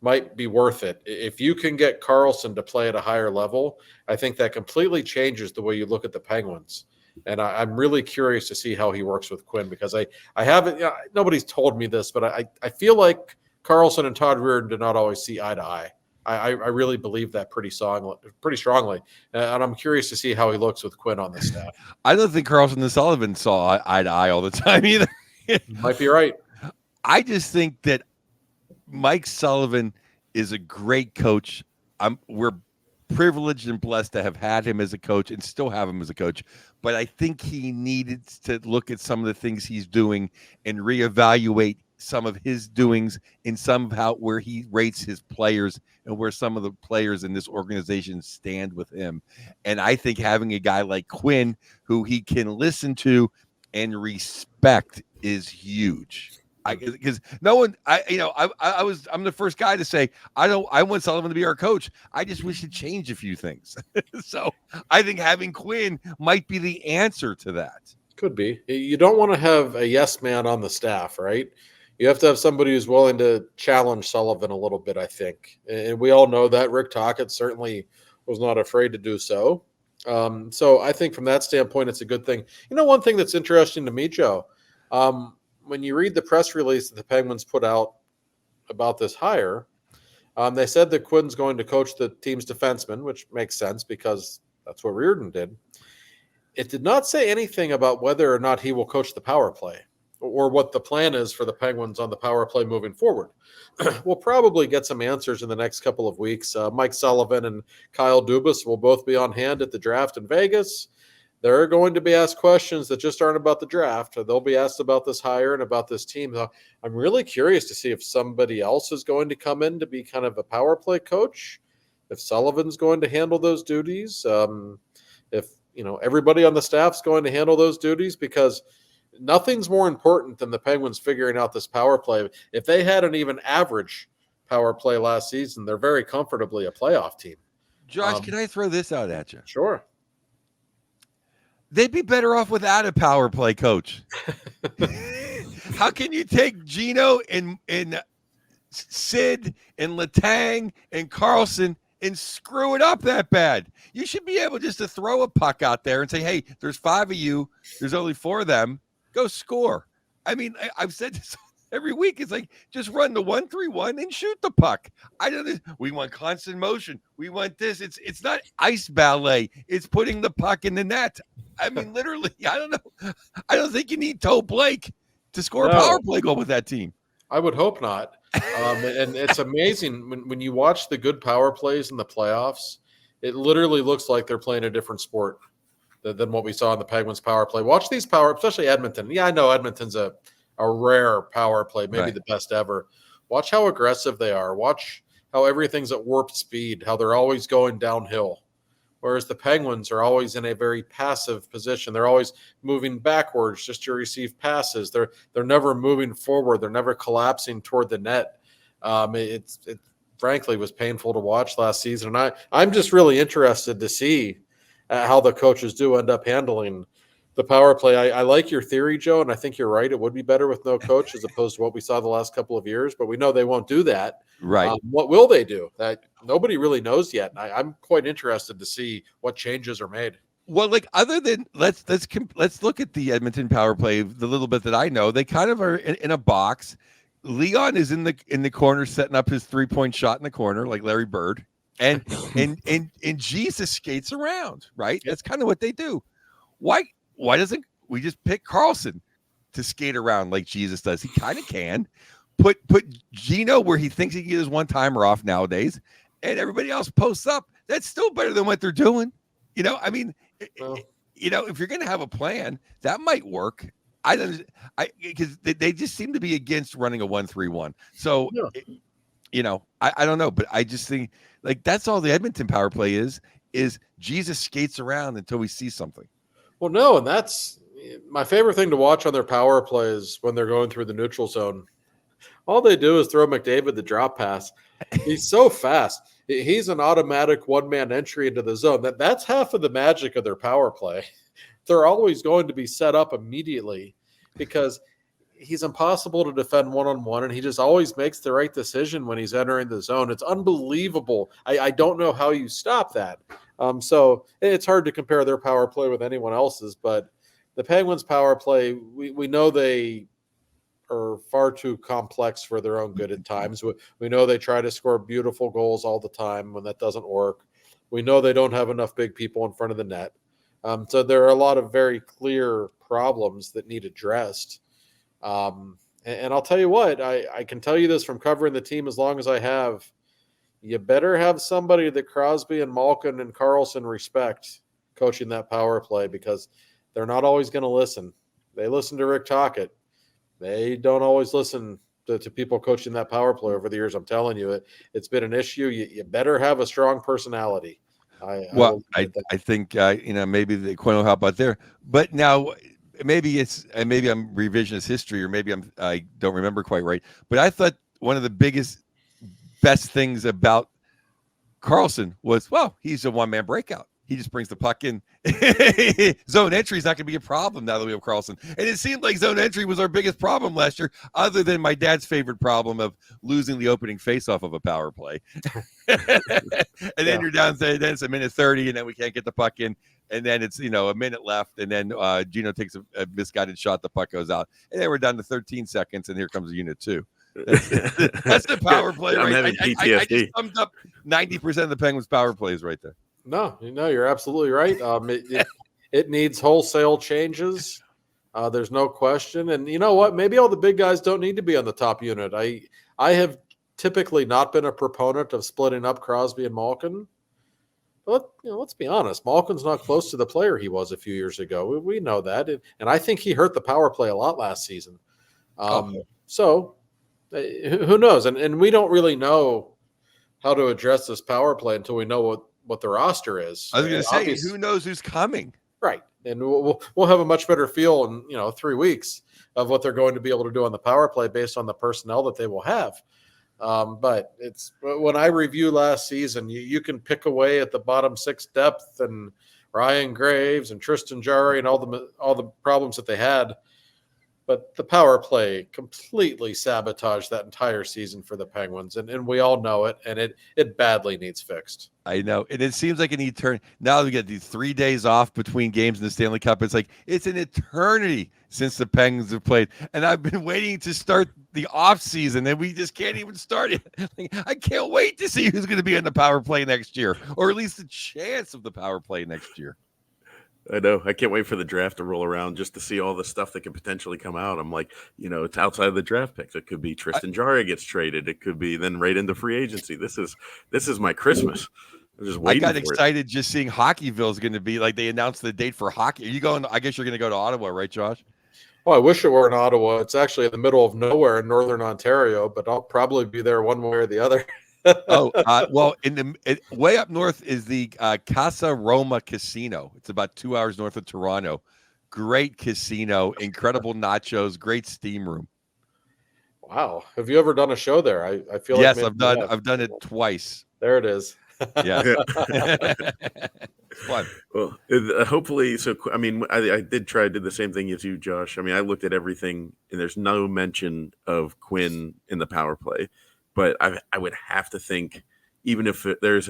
B: might be worth it. If you can get Karlsson to play at a higher level, I think that completely changes the way you look at the Penguins. And I'm really curious to see how he works with Quinn because I haven't, nobody's told me this, but I feel like Karlsson and Todd Reirden do not always see eye to eye. I really believe that pretty strongly. And I'm curious to see how he looks with Quinn on the staff.
C: I don't think Karlsson and Sullivan saw eye to eye all the time either.
B: Might be right.
C: I just think that Mike Sullivan is a great coach. We're privileged and blessed to have had him as a coach and still have him as a coach. But I think he needed to look at some of the things he's doing and reevaluate some of his doings and where he rates his players and where some of the players in this organization stand with him. And I think having a guy like Quinn who he can listen to and respect is huge. Because no one, I'm the first guy to say I want Sullivan to be our coach. I just wish he'd change a few things. So I think having Quinn might be the answer to that.
B: Could be. You don't want to have a yes man on the staff, right? You have to have somebody who's willing to challenge Sullivan a little bit, I think. And we all know that. Rick Tocchet certainly was not afraid to do so. So I think from that standpoint, it's a good thing. One thing that's interesting to me, Joe, when you read the press release that the Penguins put out about this hire, they said that Quinn's going to coach the team's defenseman, which makes sense because that's what Reardon did. It did not say anything about whether or not he will coach the power play or what the plan is for the Penguins on the power play moving forward. We'll probably get some answers in the next couple of weeks. Mike Sullivan and Kyle Dubas will both be on hand at the draft in Vegas. They're going to be asked questions that just aren't about the draft. They'll be asked about this hire and about this team. I'm really curious to see if somebody else is going to come in to be kind of a power play coach, if Sullivan's going to handle those duties, if everybody on the staff's going to handle those duties, because nothing's more important than the Penguins figuring out this power play. If they had an even average power play last season, they're very comfortably a playoff team.
C: Josh, can I throw this out at you?
B: Sure.
C: They'd be better off without a power play coach. How can you take Gino and Sid and Letang and Carlson and screw it up that bad? You should be able just to throw a puck out there and say, hey, there's 5 of you. There's only 4 of them. Go score. I mean, I've said this every week. It's like, just run the 1-3-1 and shoot the puck. We want constant motion. We want this. It's not ice ballet. It's putting the puck in the net. I mean, literally, I don't know. I don't think you need Toe Blake to score a power play goal with that team.
B: I would hope not. And it's amazing when you watch the good power plays in the playoffs, it literally looks like they're playing a different sport than what we saw in the Penguins power play. Watch these especially Edmonton. Yeah, I know Edmonton's a rare power play, maybe the best ever. Watch how aggressive they are. Watch how everything's at warp speed, how they're always going downhill. Whereas the Penguins are always in a very passive position. They're always moving backwards just to receive passes. They're never moving forward. They're never collapsing toward the net. It frankly was painful to watch last season. And I'm just really interested to see how the coaches do end up handling the power play. I like your theory, Joe, and I think you're right. It would be better with no coach as opposed to what we saw the last couple of years, but we know they won't do that.
C: Right.
B: What will they do? That nobody really knows yet. And I'm quite interested to see what changes are made.
C: Well, like other than let's look at the Edmonton power play. The little bit that I know, they kind of are in a box. Leon is in the corner setting up his 3-point shot in the corner like Larry Bird, and Jesus skates around. Right. That's kind of what they do. Why doesn't we just pick Carlson to skate around like Jesus does? He kind of can. Put Gino where he thinks he can get his one-timer off nowadays, and everybody else posts up. That's still better than what they're doing. I mean, if you're going to have a plan, that might work. Because they just seem to be against running a 1-3-1. So, I don't know, but I just think like that's all the Edmonton power play is Jesus skates around until we see something.
B: Well, no, and that's my favorite thing to watch on their power play is when they're going through the neutral zone. All they do is throw McDavid the drop pass. He's so fast. He's an automatic one-man entry into the zone. That's half of the magic of their power play. They're always going to be set up immediately because he's impossible to defend one-on-one, and he just always makes the right decision when he's entering the zone. It's unbelievable. I don't know how you stop that. So it's hard to compare their power play with anyone else's, but the Penguins' power play, we know they are far too complex for their own good at times. We know they try to score beautiful goals all the time when that doesn't work. We know they don't have enough big people in front of the net. So there are a lot of very clear problems that need addressed. And I'll tell you what, I can tell you this from covering the team as long as I have. You better have somebody that Crosby and Malkin and Carlson respect coaching that power play because they're not always going to listen. They listen to Rick Tocchet. They don't always listen to people coaching that power play over the years. I'm telling you, it's been an issue. You better have a strong personality. I think maybe the Quinn will help out there. But now maybe I'm revisionist history, or maybe I don't remember quite right. But I thought one of the best things about Carlson was, well, he's a one-man breakout.
C: He just brings the puck in. Zone entry is not going to be a problem now that we have Carlson. And it seemed like zone entry was our biggest problem last year, other than my dad's favorite problem of losing the opening faceoff of a power play. And then you're down, then it's a minute 30, and then we can't get the puck in. And then it's, a minute left, and then Gino takes a misguided shot, the puck goes out. And then we're down to 13 seconds, and here comes unit 2. That's the power play.
A: I'm
C: right?
A: having PTSD.
C: I just summed up 90% of the Penguins' power plays right there.
B: No, you're absolutely right. It needs wholesale changes. There's no question. And you know what? Maybe all the big guys don't need to be on the top unit. I have typically not been a proponent of splitting up Crosby and Malkin. But let's be honest. Malkin's not close to the player he was a few years ago. We know that. And I think he hurt the power play a lot last season. So who knows? And we don't really know how to address this power play until we know what the roster is.
C: I was going to say, who knows who's coming?
B: Right. And we'll have a much better feel in 3 weeks of what they're going to be able to do on the power play based on the personnel that they will have. But it's when I review last season, you can pick away at the bottom 6 depth and Ryan Graves and Tristan Jarry and all the problems that they had. But the power play completely sabotaged that entire season for the Penguins, and we all know it, and it badly needs fixed.
C: I know, and it seems like an eternity. Now we get these 3 days off between games in the Stanley Cup. It's like it's an eternity since the Penguins have played, and I've been waiting to start the off season, and we just can't even start it. I can't wait to see who's going to be in the power play next year, or at least the chance of the power play next year.
A: I know. I can't wait for the draft to roll around just to see all the stuff that could potentially come out. I'm like, it's outside of the draft picks. It could be Tristan Jarry gets traded. It could be then right into free agency. This is my Christmas. I'm just waiting.
C: I got excited just seeing Hockeyville is going to be like they announced the date for hockey. Are you going? I guess you're going to go to Ottawa, right, Josh?
B: Well, I wish it were in Ottawa. It's actually in the middle of nowhere in northern Ontario, but I'll probably be there one way or the other.
C: Well, way up north is the Casa Roma Casino. It's about 2 hours north of Toronto. Great casino, incredible nachos, great steam room.
B: Wow, have you ever done a show there? I feel
C: yes,
B: like
C: I've done it twice.
B: There it is.
C: Yeah, fun.
A: Well, hopefully. So, I mean, I did the same thing as you, Josh. I mean, I looked at everything, and there's no mention of Quinn in the power play. But I would have to think, even if there's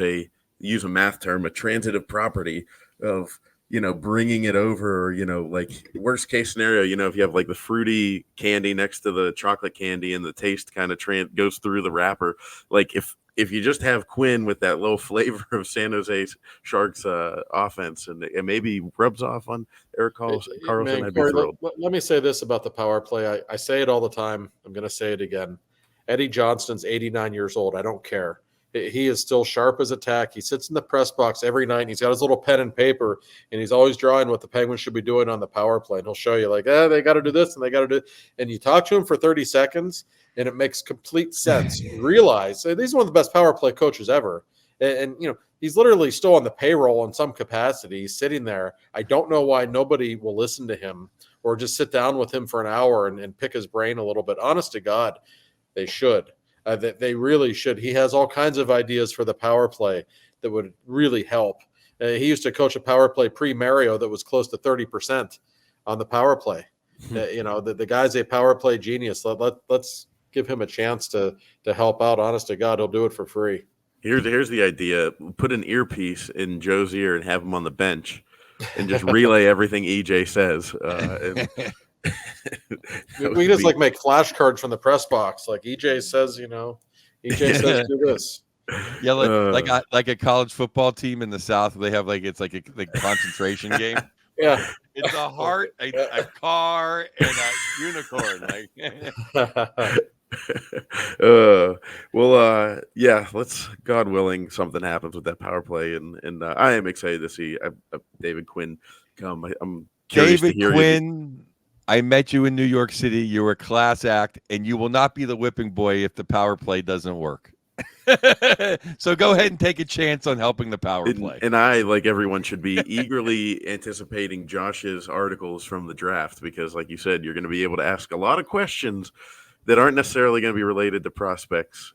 A: use a math term, a transitive property of, bringing it over, like worst case scenario, if you have like the fruity candy next to the chocolate candy and the taste kind of goes through the wrapper. Like if you just have Quinn with that little flavor of San Jose Sharks offense and it maybe rubs off on Erik Karlsson, I'd be thrilled.
B: Let me say this about the power play. I say it all the time. I'm going to say it again. Eddie Johnston's 89 years old. I don't care. He is still sharp as a tack. He sits in the press box every night, and he's got his little pen and paper, and he's always drawing what the Penguins should be doing on the power play. And he'll show you, like, they got to do this, and they got to do it. And you talk to him for 30 seconds, and it makes complete sense. You realize he's one of the best power play coaches ever. And he's literally still on the payroll in some capacity. He's sitting there. I don't know why nobody will listen to him or just sit down with him for an hour and pick his brain a little bit. Honest to God, they should. They really should. He has all kinds of ideas for the power play that would really help. He used to coach a power play pre-Mario that was close to 30% on the power play. The guy's a power play genius. Let's give him a chance to help out. Honest to God, he'll do it for free.
A: Here's the idea. Put an earpiece in Joe's ear and have him on the bench and just relay everything EJ says.
B: We just make flashcards from the press box. Like EJ says, EJ says do this.
C: Yeah, like a college football team in the South. They have it's like a concentration game.
B: Yeah,
C: it's a heart, a car, and a unicorn.
A: Yeah. Let's, God willing, something happens with that power play, and I am excited to see David Quinn come. I'm curious to hear
C: Quinn. I met you in New York City. You were a class act, and you will not be the whipping boy if the power play doesn't work. So go ahead and take a chance on helping the power play.
A: And I, like everyone, should be eagerly anticipating Josh's articles from the draft because, like you said, you're going to be able to ask a lot of questions that aren't necessarily going to be related to prospects.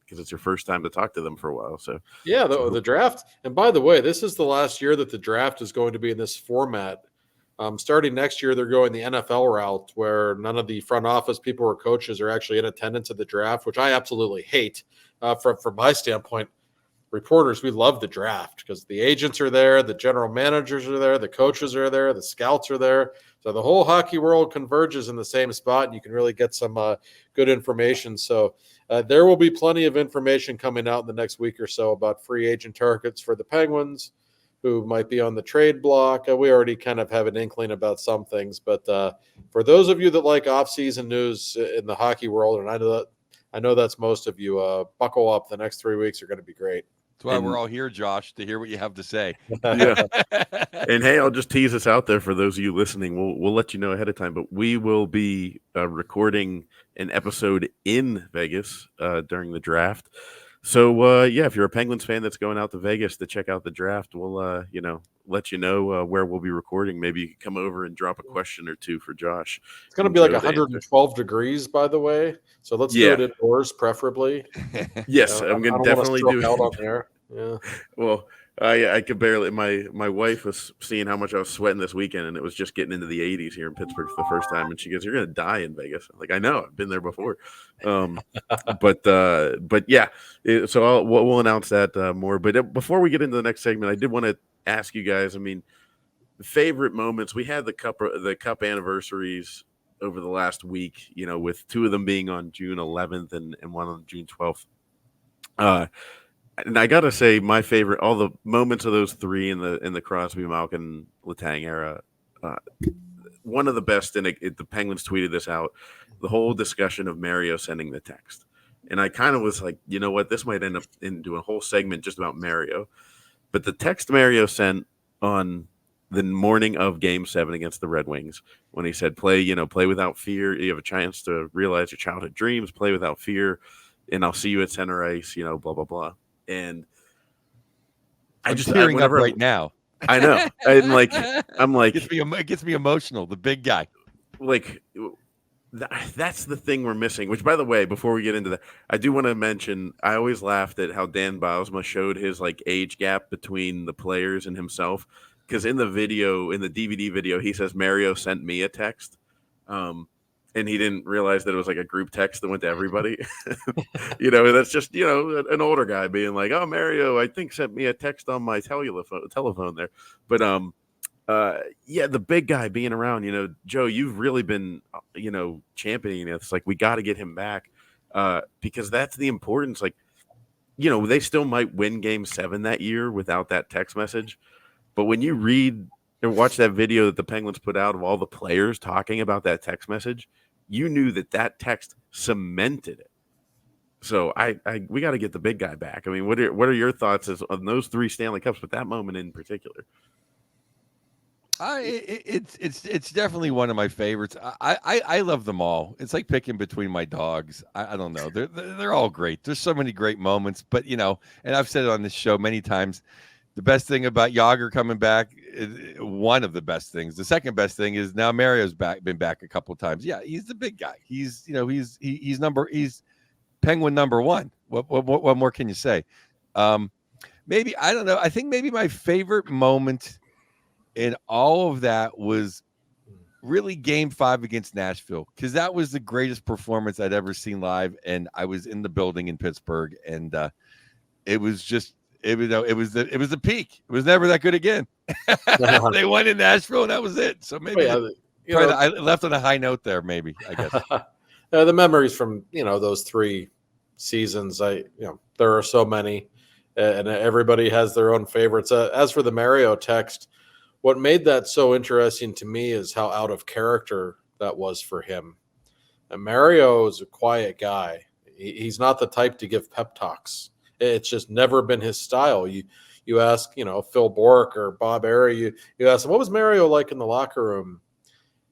A: because it's your first time to talk to them for a while. So
B: yeah, the draft. And by the way, this is the last year that the draft is going to be in this format. Starting next year, they're going the NFL route, where none of the front office people or coaches are actually in attendance at the draft, which I absolutely hate. From my standpoint, reporters, we love the draft because the agents are there, the general managers are there, the coaches are there, the scouts are there. So the whole hockey world converges in the same spot, and you can really get some good information. So there will be plenty of information coming out in the next week or so about free agent targets for the Penguins, who might be on the trade block. We already kind of have an inkling about some things, but for those of you that like off-season news in the hockey world, and I know that's most of you, buckle up. The next 3 weeks are going to be great.
C: That's why we're all here, Josh, to hear what you have to say.
A: Yeah. And hey, I'll just tease this out there for those of you listening. We'll let you know ahead of time, but we will be recording an episode in Vegas during the draft. So if you're a Penguins fan that's going out to Vegas to check out the draft, we'll let you know where we'll be recording. Maybe you can come over and drop a question or two for Josh.
B: It's going to be like 112 degrees, by the way. So let's do it indoors, preferably.
A: Yes, I'm going to definitely do it
B: out on there. Yeah.
A: Well, I could barely. My wife was seeing how much I was sweating this weekend, and it was just getting into the 80s here in Pittsburgh for the first time. And she goes, "You're going to die in Vegas." I'm like, I know, I've been there before. But yeah. So we'll announce that more. But before we get into the next segment, I did want to ask you guys. I mean, favorite moments. We had the cup anniversaries over the last week. With two of them being on June 11th and one on June 12th. And I gotta say, my favorite, all the moments of those three in the Crosby, Malkin, Letang era, one of the best. And the Penguins tweeted this out: the whole discussion of Mario sending the text. And I kind of was like, you know what, this might end up into a whole segment just about Mario. But the text Mario sent on the morning of Game 7 against the Red Wings, when he said, play without fear. You have a chance to realize your childhood dreams. Play without fear, and I'll see you at center ice. Blah blah blah. And
C: I'm just tearing up right now.
A: I know. I'm like,
C: it gets me emotional. The big guy.
A: Like, that's the thing we're missing. Which, by the way, before we get into that, I do want to mention, I always laughed at how Dan Bylsma showed his age gap between the players and himself. Because in the DVD video, he says Mario sent me a text. And he didn't realize that it was like a group text that went to everybody. That's just, an older guy being like, oh, Mario, I think sent me a text on my telephone there. But, the big guy being around, Joe, you've really been, championing it. It's like, we got to get him back because that's the importance. Like, they still might win Game 7 that year without that text message. But when you read and watch that video that the Penguins put out of all the players talking about that text message, you knew that text cemented it. So we got to get the big guy back. I mean, what are your thoughts on those three Stanley Cups, but that moment in particular?
C: It's definitely one of my favorites. I love them all. It's like picking between my dogs. I don't know. They're all great. There's so many great moments, but and I've said it on this show many times. The best thing about Jágr coming back, one of the best things. The second best thing is now Mario's been back a couple of times. Yeah, he's the big guy. He's Penguin number one. What more can you say? Maybe, I don't know. I think maybe my favorite moment in all of that was really Game 5 against Nashville, because that was the greatest performance I'd ever seen live, and I was in the building in Pittsburgh, and it was just. It was the peak. It was never that good again. They won in Nashville, and that was it. So maybe I left on a high note there. Maybe, I guess.
B: The memories from those three seasons. There are so many, and everybody has their own favorites. As for the Mario text, what made that so interesting to me is how out of character that was for him. And Mario is a quiet guy. He's not the type to give pep talks. It's just never been his style. You ask, Phil Bourque or Bob Airy, you ask him, what was Mario like in the locker room?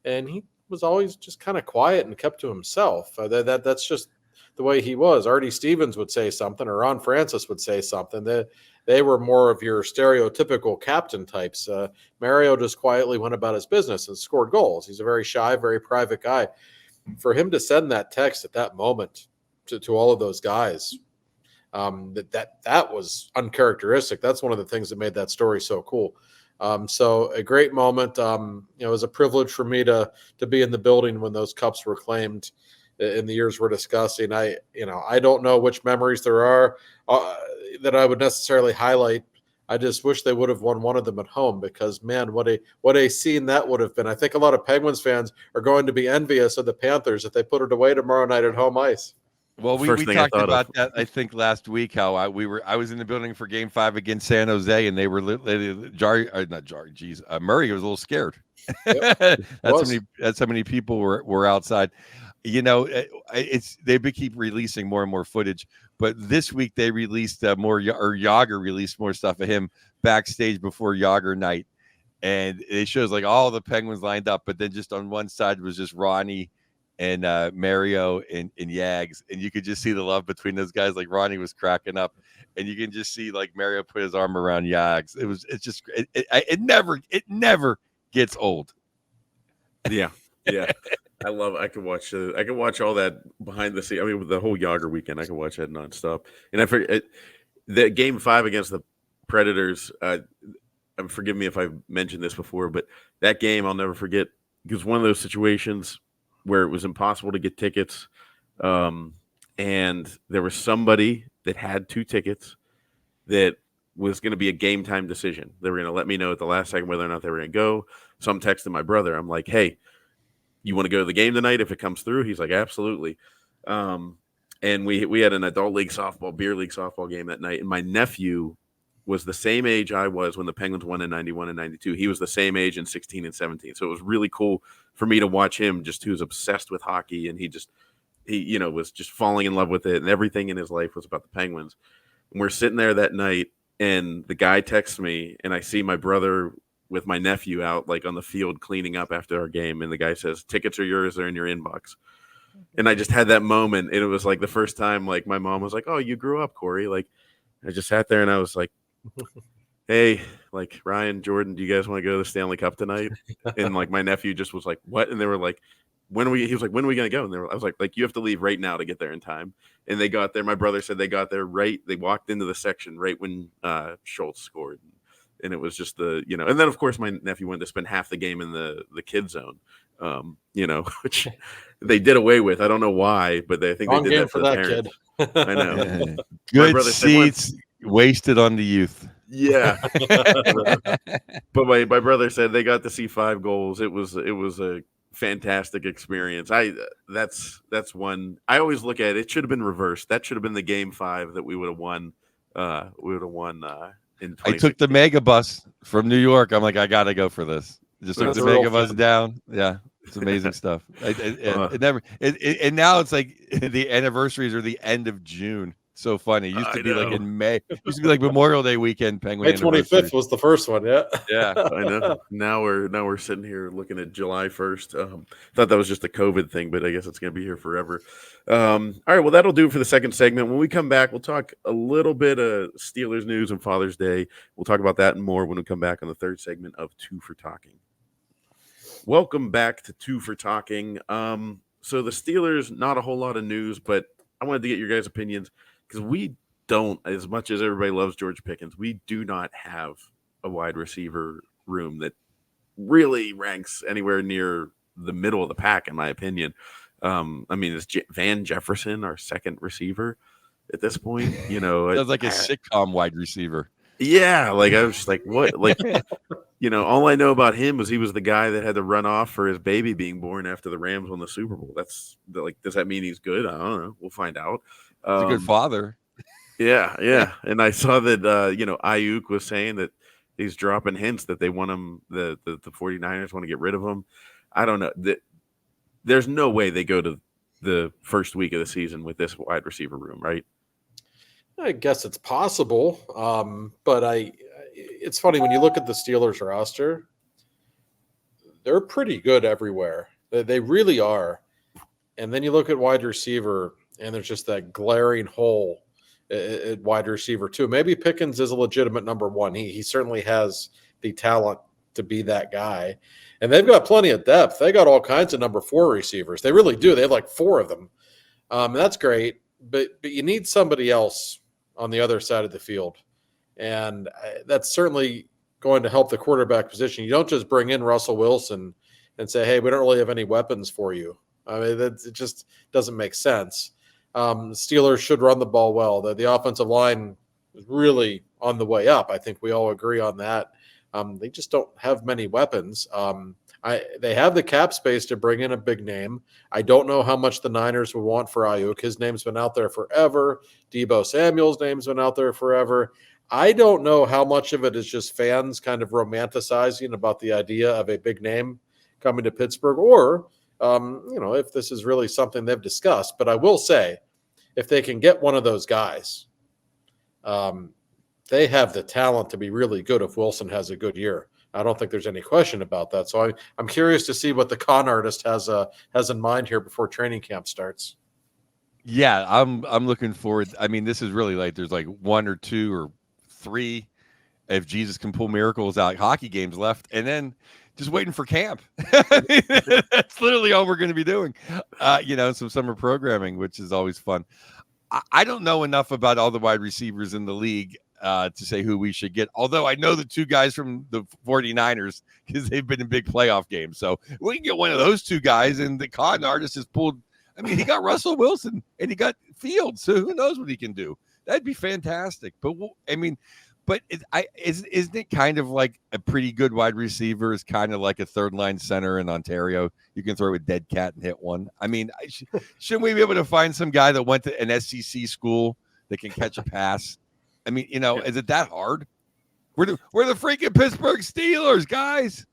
B: And he was always just kind of quiet and kept to himself. That's just the way he was. Artie Stevens would say something, or Ron Francis would say something. They were more of your stereotypical captain types. Mario just quietly went about his business and scored goals. He's a very shy, very private guy. For him to send that text at that moment to all of those guys, That was uncharacteristic. That's one of the things that made that story so cool. So a great moment. It was a privilege for me to be in the building when those cups were claimed in the years we're discussing. I don't know which memories there are that I would necessarily highlight. I just wish they would have won one of them at home, because man, what a scene that would have been. I think a lot of Penguins fans are going to be envious of the Panthers if they put it away tomorrow night at home ice.
C: Well, we talked about that, I think, last week, how I was in the building for Game 5 against San Jose, and they were Murray was a little scared.
B: Yep,
C: that's how many people were outside. They keep releasing more and more footage, but this week they released Yager released more stuff of him backstage before Yager night, and it shows like all the Penguins lined up, but then just on one side was just Ronnie and Mario and Yags, and you could just see the love between those guys. Like Ronnie was cracking up, and you can just see like Mario put his arm around Yags. It never gets old.
A: Yeah. I could watch all that behind the scenes. I mean, with the whole Yager weekend, I could watch that nonstop. And I forget the Game 5 against the Predators. Forgive me if I've mentioned this before, but that game I'll never forget, because one of those situations where it was impossible to get tickets, and there was somebody that had 2 tickets that was going to be a game time decision. They were going to let me know at the last second whether or not they were going to go. So I'm texting my brother. I'm like, hey, you want to go to the game tonight if it comes through? He's like, absolutely. And we had an adult league softball, beer league softball game that night. And my nephew was the same age I was when the Penguins won in 91 and 92. He was the same age in 16 and 17. So it was really cool for me to watch him, just who's obsessed with hockey. And he was just falling in love with it. And everything in his life was about the Penguins. And we're sitting there that night, and the guy texts me, and I see my brother with my nephew out like on the field cleaning up after our game. And the guy says, tickets are yours. They're in your inbox. And I just had that moment. And it was like the first time, like my mom was like, oh, you grew up, Corey. Like I just sat there and I was like, hey, like Ryan, Jordan, do you guys want to go to the Stanley Cup tonight? And like my nephew just was like, what? And they were like, he was like, when are we going to go? And I was like, you have to leave right now to get there in time. And they got there. My brother said they got there they walked into the section right when Schultz scored. And it was just and then of course my nephew went to spend half the game in the kid zone, which they did away with. I don't know why, but I think they did that for the parents. Kid. I know.
C: Yeah. Good seats wasted on the youth.
A: Yeah. But my brother said they got to see 5 goals. It was a fantastic experience. That's one I always look at. It should have been reversed. That should have been the Game 5 that we would have won. I
C: took the mega bus from New York. I'm like, I gotta go for this. Just took the mega bus down. Yeah, it's amazing stuff. And now it's like the anniversaries are the end of June. So funny. It used to be like in May. It used to be like Memorial Day weekend. Penguin.
B: May 25th was the first one. Yeah.
A: Yeah. I know. Now we're sitting here looking at July 1st. Thought that was just a COVID thing, but I guess it's going to be here forever. All right. Well, that'll do for the second segment. When we come back, we'll talk a little bit of Steelers news and Father's Day. We'll talk about that and more when we come back on the third segment of Two for Talking. Welcome back to Two for Talking. So the Steelers, not a whole lot of news, but I wanted to get your guys' opinions. Because we don't, as much as everybody loves George Pickens, we do not have a wide receiver room that really ranks anywhere near the middle of the pack, in my opinion. Is Van Jefferson our second receiver at this point?
C: Sounds like a sitcom wide receiver.
A: Yeah, like I was just like, what? Like, all I know about him was he was the guy that had to run off for his baby being born after the Rams won the Super Bowl. That's like, does that mean he's good? I don't know. We'll find out.
C: He's a good father.
A: Yeah. And I saw that, Ayuk was saying that he's dropping hints that they want him, the 49ers want to get rid of him. I don't know. There's no way they go to the first week of the season with this wide receiver room, right?
B: I guess it's possible. But it's funny when you look at the Steelers roster, they're pretty good everywhere. They really are. And then you look at wide receiver, and there's just that glaring hole at wide receiver too. Maybe Pickens is a legitimate number one. He certainly has the talent to be that guy. And they've got plenty of depth. They got all kinds of number 4 receivers. They really do. They have like 4 of them. And that's great. But you need somebody else on the other side of the field. And that's certainly going to help the quarterback position. You don't just bring in Russell Wilson and say, hey, we don't really have any weapons for you. I mean, it just doesn't make sense. Steelers should run the ball well. The offensive line is really on the way up. I think we all agree on that. They just don't have many weapons. They have the cap space to bring in a big name. I don't know how much the Niners would want for Ayuk. His name's been out there forever. Deebo Samuel's name's been out there forever. I don't know how much of it is just fans kind of romanticizing about the idea of a big name coming to Pittsburgh, or if this is really something they've discussed. But I will say, if they can get one of those guys, they have the talent to be really good if Wilson has a good year. I don't think there's any question about that. So I'm curious to see what the con artist has in mind here before training camp starts.
C: Yeah, I'm looking forward. I mean, this is really like there's like 1 or 2 or 3, if Jesus can pull miracles out, hockey games left, and then just waiting for camp. I mean, that's literally all we're going to be doing. Some summer programming, which is always fun. I don't know enough about all the wide receivers in the league to say who we should get. Although I know the 2 guys from the 49ers because they've been in big playoff games. So we can get one of those 2 guys, and the con artist has pulled. I mean, he got Russell Wilson and he got Fields. So who knows what he can do? That'd be fantastic. But isn't it kind of like a pretty good wide receiver is kind of like a third line center in Ontario? You can throw a dead cat and hit one. I mean, shouldn't we be able to find some guy that went to an SEC school that can catch a pass? I mean, is it that hard? We're the freaking Pittsburgh Steelers, guys.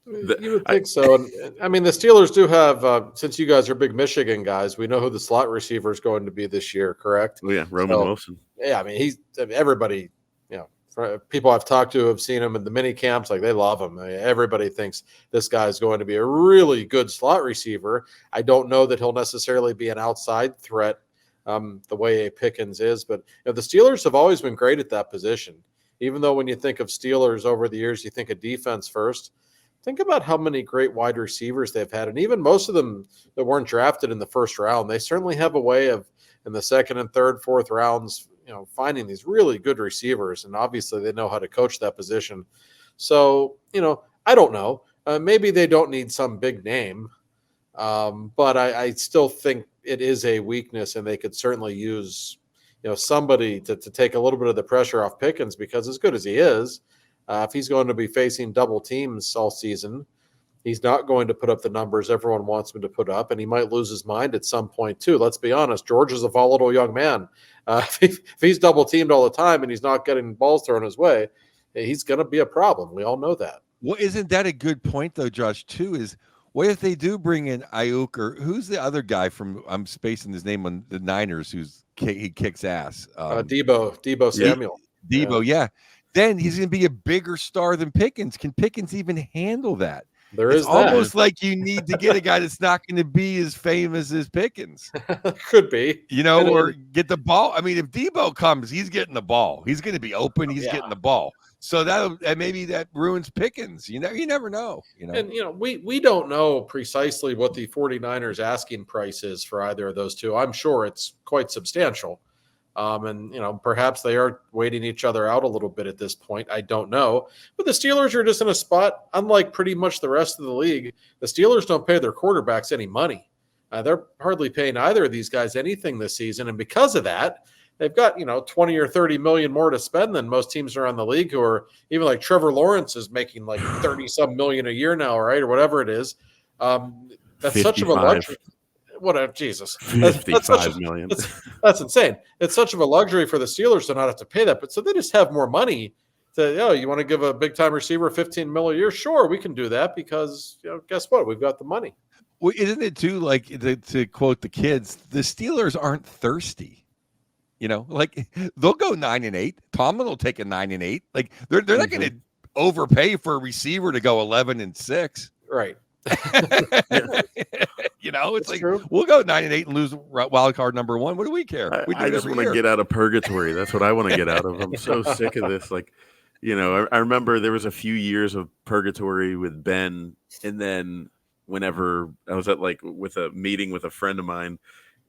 B: You would think so. And I mean, the Steelers do have, since you guys are big Michigan guys, we know who the slot receiver is going to be this year, correct?
A: Oh, yeah, Roman Wilson.
B: Yeah, I mean, everybody, people I've talked to have seen him in the mini camps, like they love him. I mean, everybody thinks this guy is going to be a really good slot receiver. I don't know that he'll necessarily be an outside threat the way a Pickens is, but the Steelers have always been great at that position. Even though when you think of Steelers over the years, you think of defense first. Think about how many great wide receivers they've had, and even most of them that weren't drafted in the first round. They certainly have a way of, in the second and third, fourth rounds, finding these really good receivers, and obviously they know how to coach that position. So, I don't know. Maybe they don't need some big name, but I still think it is a weakness, and they could certainly use, somebody to take a little bit of the pressure off Pickens, because as good as he is, if he's going to be facing double teams all season, he's not going to put up the numbers everyone wants him to put up, and he might lose his mind at some point too. Let's be honest, George is a volatile young man. If he's double teamed all the time and he's not getting balls thrown his way, he's going to be a problem. We all know that.
C: Well, isn't that a good point though, Josh? Too is what if they do bring in Ayuk, or who's the other guy from? I'm spacing his name on the Niners, he kicks ass.
B: Deebo Samuel.
C: Deebo, yeah. Then he's going to be a bigger star than Pickens. Can Pickens even handle that? It's almost like you need to get a guy that's not going to be as famous as Pickens.
B: Could be.
C: Or get the ball. I mean, if Deebo comes, he's getting the ball. He's going to be open. He's getting the ball. So maybe that ruins Pickens. You never know.
B: And, we don't know precisely what the 49ers asking price is for either of those two. I'm sure it's quite substantial. Perhaps they are waiting each other out a little bit at this point. I don't know. But the Steelers are just in a spot, unlike pretty much the rest of the league. The Steelers don't pay their quarterbacks any money. They're hardly paying either of these guys anything this season. And because of that, they've got, 20 or 30 million more to spend than most teams around the league, who are even like Trevor Lawrence is making like 30 some million a year now, right? Or whatever it is. That's
A: 55.
B: Such of a luxury. Whatever, Jesus.
A: 55 million.
B: That's insane. It's such of a luxury for the Steelers to not have to pay that. But so they just have more money to, you want to give a big time receiver 15 mil a year? Sure, we can do that because, guess what? We've got the money.
C: Well, isn't it too, like, to quote the kids, the Steelers aren't thirsty. Like they'll go 9-8. Tomlin will take a 9-8. Like they're not going to overpay for a receiver to go 11-6.
B: Right.
C: It's like
B: true.
C: We'll go 9-8 and lose wild card number 1. What do we care?
A: I just want to get out of purgatory. That's what I want to get out of. I'm so sick of this. Like, I remember there was a few years of purgatory with Ben, and then whenever I was at with a meeting with a friend of mine,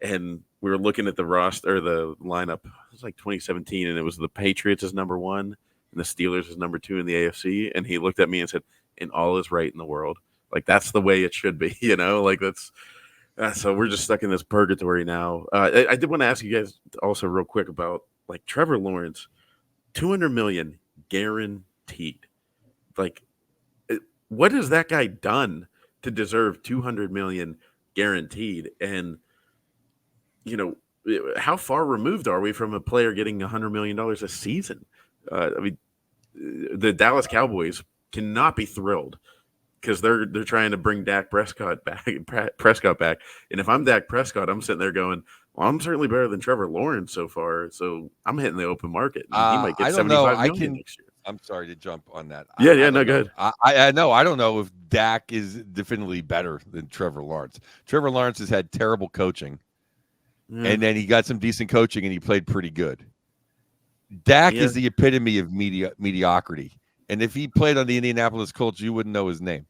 A: and we were looking at the roster or the lineup. was like 2017, and it was the Patriots as number 1 and the Steelers as number 2 in the AFC. And he looked at me and said, "And all is right in the world. Like that's the way it should be, Like that's." So we're just stuck in this purgatory now. I did want to ask you guys also real quick about like Trevor Lawrence, $200 million guaranteed. Like, what has that guy done to deserve $200 million guaranteed? And how far removed are we from a player getting $100 million a season? The Dallas Cowboys cannot be thrilled because they're trying to bring Dak Prescott back. And if I'm Dak Prescott, I'm sitting there going, well, I'm certainly better than Trevor Lawrence so far. So I'm hitting the open market. And he might get $75 million next year.
C: I'm sorry to jump on that.
A: Yeah, no, go ahead.
C: I know. I don't know if Dak is definitely better than Trevor Lawrence. Trevor Lawrence has had terrible coaching, and then he got some decent coaching, and he played pretty good. Dak is the epitome of mediocrity. And if he played on the Indianapolis Colts, you wouldn't know his name.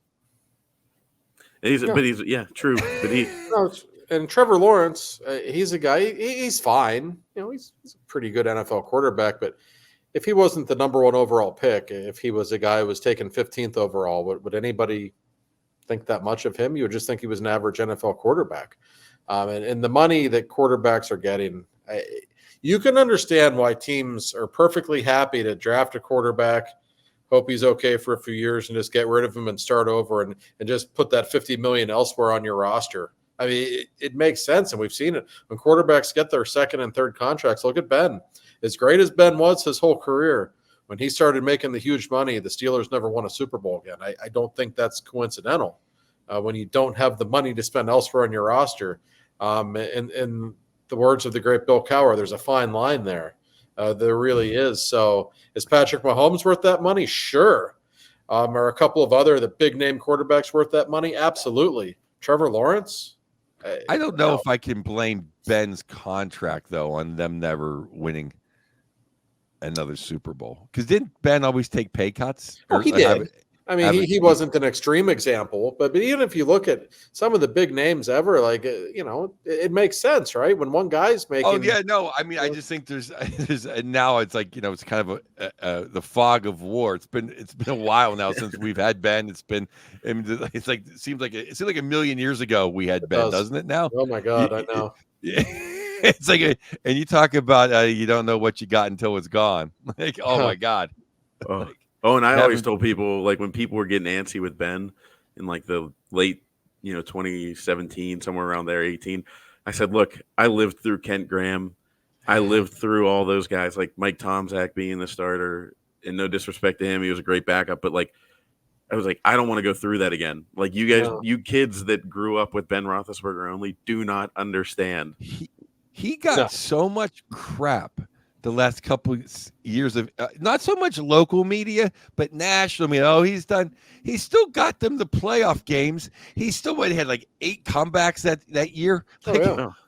A: True. But
B: and Trevor Lawrence, he's a guy. He's fine. He's a pretty good NFL quarterback. But if he wasn't the number 1 overall pick, if he was a guy who was taken 15th overall, would anybody think that much of him? You would just think he was an average NFL quarterback. And the money that quarterbacks are getting, you can understand why teams are perfectly happy to draft a quarterback, hope he's okay for a few years, and just get rid of him and start over and just put that $50 million elsewhere on your roster. I mean, it makes sense, and we've seen it. When quarterbacks get their second and third contracts, look at Ben. As great as Ben was his whole career, when he started making the huge money, the Steelers never won a Super Bowl again. I don't think that's coincidental. When you don't have the money to spend elsewhere on your roster, in the words of the great Bill Cowher, there's a fine line there. There really is. So is Patrick Mahomes worth that money? Sure. Are a couple of the big name quarterbacks worth that money? Absolutely. Trevor Lawrence?
C: I don't know if I can blame Ben's contract, though, on them never winning another Super Bowl. Because didn't Ben always take pay cuts?
B: Oh, he did. He wasn't an extreme example, but even if you look at some of the big names ever, it makes sense, right? When one guy's making.
C: Oh yeah, no, I just think there's now it's like it's kind of the fog of war. It's been a while now since we've had Ben. It seems like a million years ago we had Ben, doesn't it? Now.
B: Oh my God, I know.
C: Yeah. It's like and you talk about you don't know what you got until it's gone. Like, oh my God.
A: And I always told people, like, when people were getting antsy with Ben in like the late, 2017, somewhere around there, 18, I said, look, I lived through Kent Graham. I lived through all those guys, like Mike Tomczak being the starter. And no disrespect to him, he was a great backup. But I was like, I don't want to go through that again. Like, you guys, you kids that grew up with Ben Roethlisberger only do not understand.
C: He got so much crap the last couple years of not so much local media, but national media. He still got them the playoff games. He still had like 8 comebacks that year.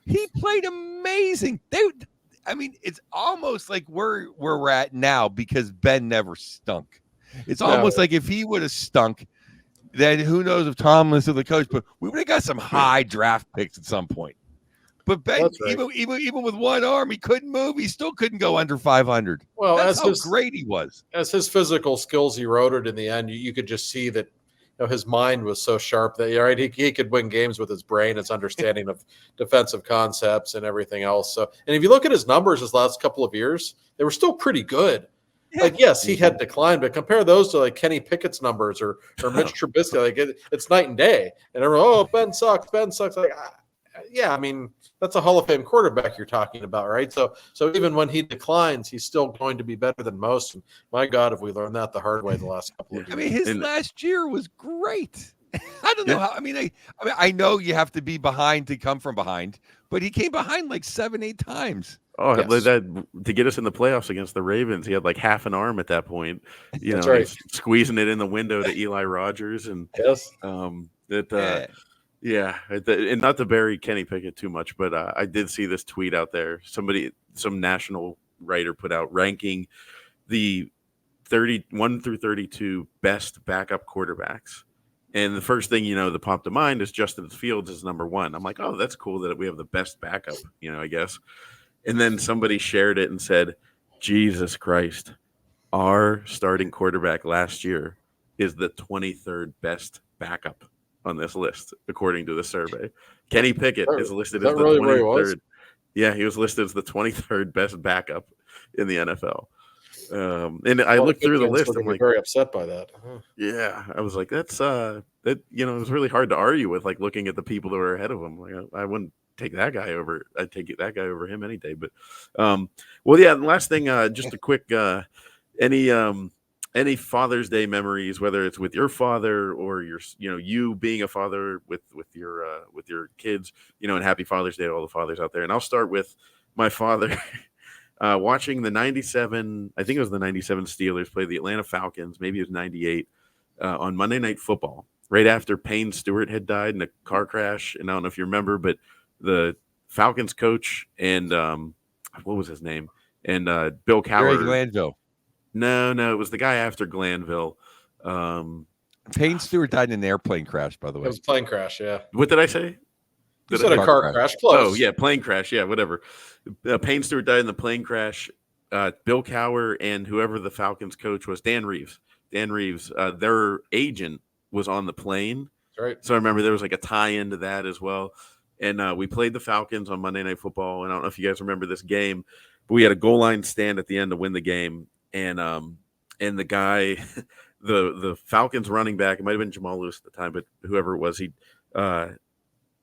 C: He played amazing. It's almost like where we're at now because Ben never stunk. It's almost like if he would have stunk, then who knows if Tomlin's the coach, but we would have got some high draft picks at some point. But Ben, even with one arm, he couldn't move. He still couldn't go under 500.
B: Well,
C: that's how great he was.
B: As his physical skills eroded in the end, you could just see that his mind was so sharp that he could win games with his brain, his understanding of defensive concepts and everything else. So, and if you look at his numbers his last couple of years, they were still pretty good. Yeah. Yes, he had declined, but compare those to Kenny Pickett's numbers or Mitch Trubisky. It's night and day. And everyone, Ben sucks. That's a Hall of Fame quarterback you're talking about, right? So even when he declines, he's still going to be better than most. And my God, have we learned that the hard way the last couple of years?
C: His last year was great. I don't know how. I know you have to be behind to come from behind, but he came behind like 7-8 times.
A: Oh, yes. That to get us in the playoffs against the Ravens, he had like half an arm at that point.
B: That's right.
A: Squeezing it in the window to Eli Rogers, and
B: yes,
A: and not to bury Kenny Pickett too much, but I did see this tweet out there. Some national writer put out ranking the 31 through 32 best backup quarterbacks. And the first thing, that popped to mind is Justin Fields is number 1. I'm like, oh, that's cool that we have the best backup, I guess. And then somebody shared it and said, Jesus Christ, our starting quarterback last year is the 23rd best backup on this list, according to the survey. Kenny Pickett is listed as the
B: really
A: 23rd.
B: where he was?
A: Yeah, he was listed as the 23rd best backup in the NFL. And I looked through the list. I'm like,
B: very upset by that.
A: yeah, I was like, that's that, it was really hard to argue with, like looking at the people that were ahead of him. Like, I wouldn't take that guy over. I'd take that guy over him any day. But, well, yeah. The last thing, just a quick, any Father's Day memories, whether it's with your father or you being a father with your kids, and happy Father's Day to all the fathers out there. And I'll start with my father. Watching the 97, I think it was the 97 Steelers play the Atlanta Falcons, maybe it was 98, on Monday Night Football, right after Payne Stewart had died in a car crash. And I don't know if you remember, but the Falcons coach and what was his name? And Bill Cowher.
C: Jerry Glanville.
A: No, it was the guy after Glanville.
C: Payne Stewart died in an airplane crash, by the way.
B: It was a plane crash, yeah.
A: What did I say?
B: You said a car crash. Close.
A: Oh, yeah, plane crash. Yeah, whatever. Payne Stewart died in the plane crash. Bill Cowher and whoever the Falcons coach was, Dan Reeves, their agent was on the plane.
B: That's right.
A: So I remember there was like a tie-in to that as well. And we played the Falcons on Monday Night Football. And I don't know if you guys remember this game, but we had a goal line stand at the end to win the game. And the guy, the Falcons running back, it might have been Jamal Lewis at the time, but whoever it was, he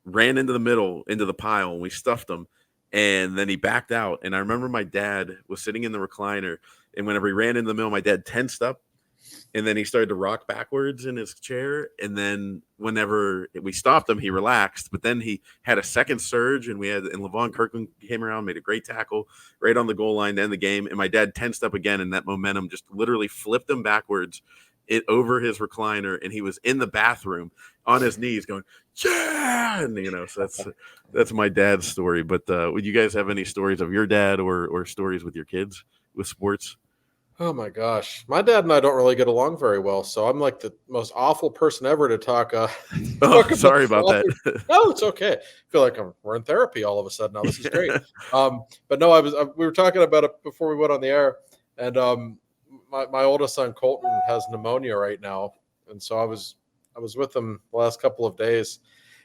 A: ran into the middle, into the pile, and we stuffed him. And then he backed out. And I remember my dad was sitting in the recliner, and whenever he ran into the middle, my dad tensed up, and then he started to rock backwards in his chair. And then whenever we stopped him, he relaxed. But then he had a second surge, and Levon Kirkland came around, made a great tackle right on the goal line to end the game. And my dad tensed up again, and that momentum just literally flipped him backwards over his recliner, and he was in the bathroom on his knees going, yeah, and so that's my dad's story. But would you guys have any stories of your dad or stories with your kids with sports?
B: Oh my gosh, my dad and I don't really get along very well, so I'm like the most awful person ever to talk.
A: Sorry about that.
B: No, it's okay. I feel like we're in therapy all of a sudden now. This is great. But no, we were talking about it before we went on the air, and my oldest son Colton has pneumonia right now, and so I was with him the last couple of days,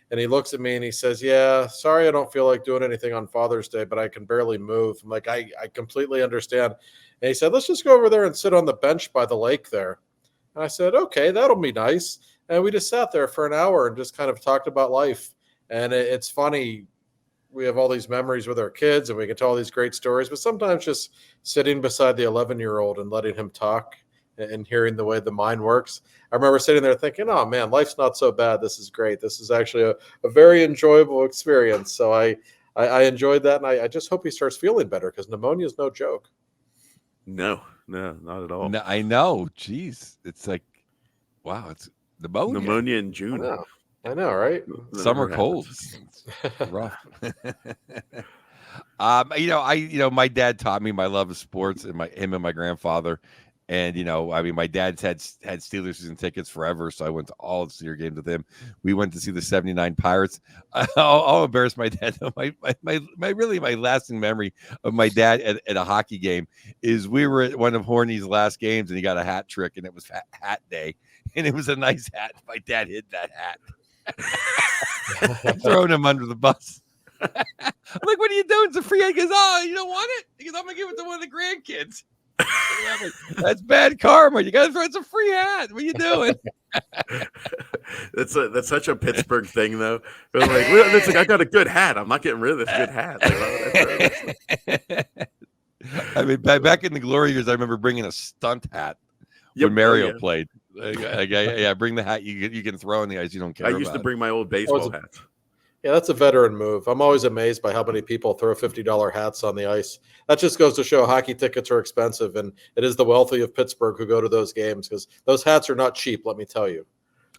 B: and he looks at me and he says, "Yeah, sorry, I don't feel like doing anything on Father's Day, but I can barely move." I'm like, I completely understand. And he said, "Let's just go over there and sit on the bench by the lake there." And I said, "Okay, that'll be nice." And we just sat there for an hour and just kind of talked about life. And it's funny. We have all these memories with our kids and we can tell all these great stories, but sometimes just sitting beside the 11-year-old and letting him talk and hearing the way the mind works. I remember sitting there thinking, oh man, life's not so bad. This is great. This is actually a very enjoyable experience. So I enjoyed that. And I just hope he starts feeling better because pneumonia is no joke.
A: No, not at all.
C: No, I know. Jeez. It's like, wow, it's
A: pneumonia in June.
B: I know, right?
C: Summer colds. Rough. My dad taught me my love of sports and him and my grandfather. And, my dad's had Steelers season tickets forever. So I went to all the Steelers games with him. We went to see the 79 Pirates. I'll embarrass my dad. My lasting memory of my dad at a hockey game is we were at one of Horny's last games and he got a hat trick and it was hat day. And it was a nice hat. My dad hid that hat. Throwing him under the bus. I'm like, what are you doing? It's a free hat. He goes, oh, you don't want it? He goes, I'm going to give it to one of the grandkids. That's bad karma. You got to throw it's a free hat. What are you doing?
A: That's such a Pittsburgh thing, though. They're like, it's like, I got a good hat. I'm not getting rid of this good hat.
C: Back in the glory years, I remember bringing a stunt hat when Mario played. Bring the hat you can throw in the ice. You don't care.
A: I used to bring my old baseball hats.
B: Yeah, that's a veteran move. I'm always amazed by how many people throw $50 hats on the ice. That just goes to show hockey tickets are expensive, and it is the wealthy of Pittsburgh who go to those games because those hats are not cheap, let me tell you.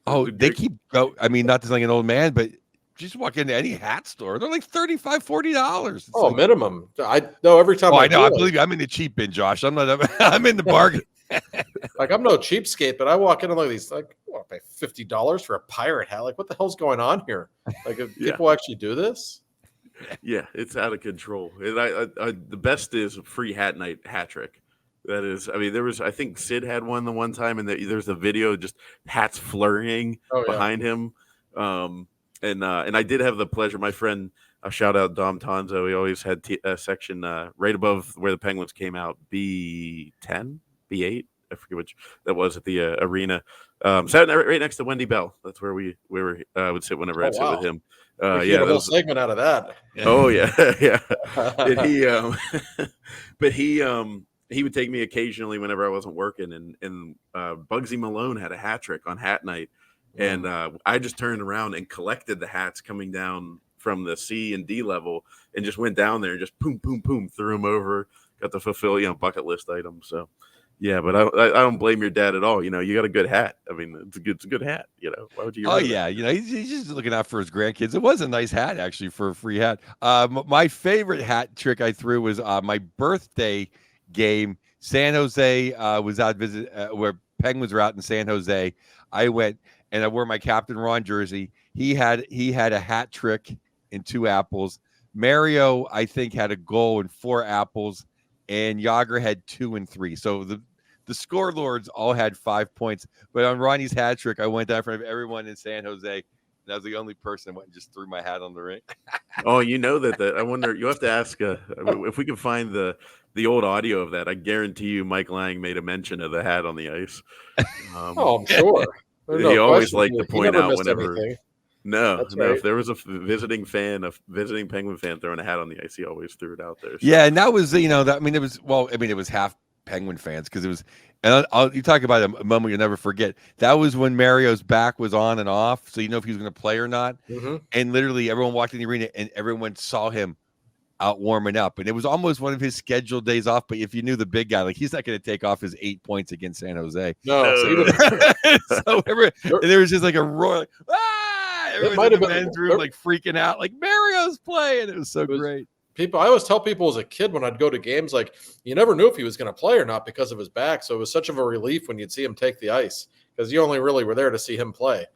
C: Oh, they keep going. I mean, not to like an old man, but just walk into any hat store. They're like $35, $40.
B: Minimum. I know every time.
C: I know. I believe you. I'm in the cheap bin, Josh. I'm in the bargain.
B: Like I'm no cheapskate, but I walk in and look at these like, I pay $50 for a pirate hat. Like, what the hell's going on here? Like, if people actually do this?
A: Yeah, it's out of control. And the best is free hat night hat trick. That is, I mean, I think Sid had one the one time, and there's a video just hats flurrying
B: Oh yeah.
A: behind him. And I did have the pleasure. My friend, shout out Dom Tonzo. He always had a section right above where the Penguins came out, B10, B8. I forget which that was at the arena. Sat right next to Wendy Bell. That's where we would sit whenever I'd sit with him.
B: We could
A: Yeah,
B: get a whole segment out of that.
A: Oh yeah, yeah. And he, but he would take me occasionally whenever I wasn't working, and Bugsy Malone had a hat trick on hat night, and I just turned around and collected the hats coming down from the C and D level, and just went down there and just boom, boom, boom, threw them over, got to fulfill bucket list items. So. Yeah, but I don't blame your dad at all. You got a good hat. I mean, it's a good hat. Why would you?
C: Oh yeah, he's just looking out for his grandkids. It was a nice hat actually for a free hat. My favorite hat trick I threw was my birthday game. San Jose was out visit where Penguins were out in San Jose. I went and I wore my Captain Ron jersey. He had a hat trick and 2 apples. Mario, I think, had a goal and 4 apples, and Yager had 2 and 3. So the score lords all had 5 points, but on Ronnie's hat trick, I went down in front of everyone in San Jose. And I was the only person that went and just threw my hat on the ring.
A: Oh, that. I wonder. You have to ask if we can find the old audio of that. I guarantee you, Mike Lang made a mention of the hat on the ice.
B: I'm sure.
A: He always liked to point out whenever.
B: Anything.
A: No,
B: right.
A: If there was a visiting Penguin fan throwing a hat on the ice, he always threw it out there. So.
C: Yeah, and that was it was half Penguin fans because it was, and you talk about a moment you'll never forget. That was when Mario's back was on and off, so if he was going to play or not.
B: Mm-hmm.
C: And literally, everyone walked in the arena and everyone saw him out warming up, and it was almost one of his scheduled days off. But if you knew the big guy, he's not going to take off his 8 points against San Jose.
B: No.
C: So there was just like a roar. Everyone in the men's room freaking out, like Mario's playing. It was so great.
B: I always tell people as a kid when I'd go to games, you never knew if he was going to play or not because of his back. So it was such of a relief when you'd see him take the ice because you only really were there to see him play.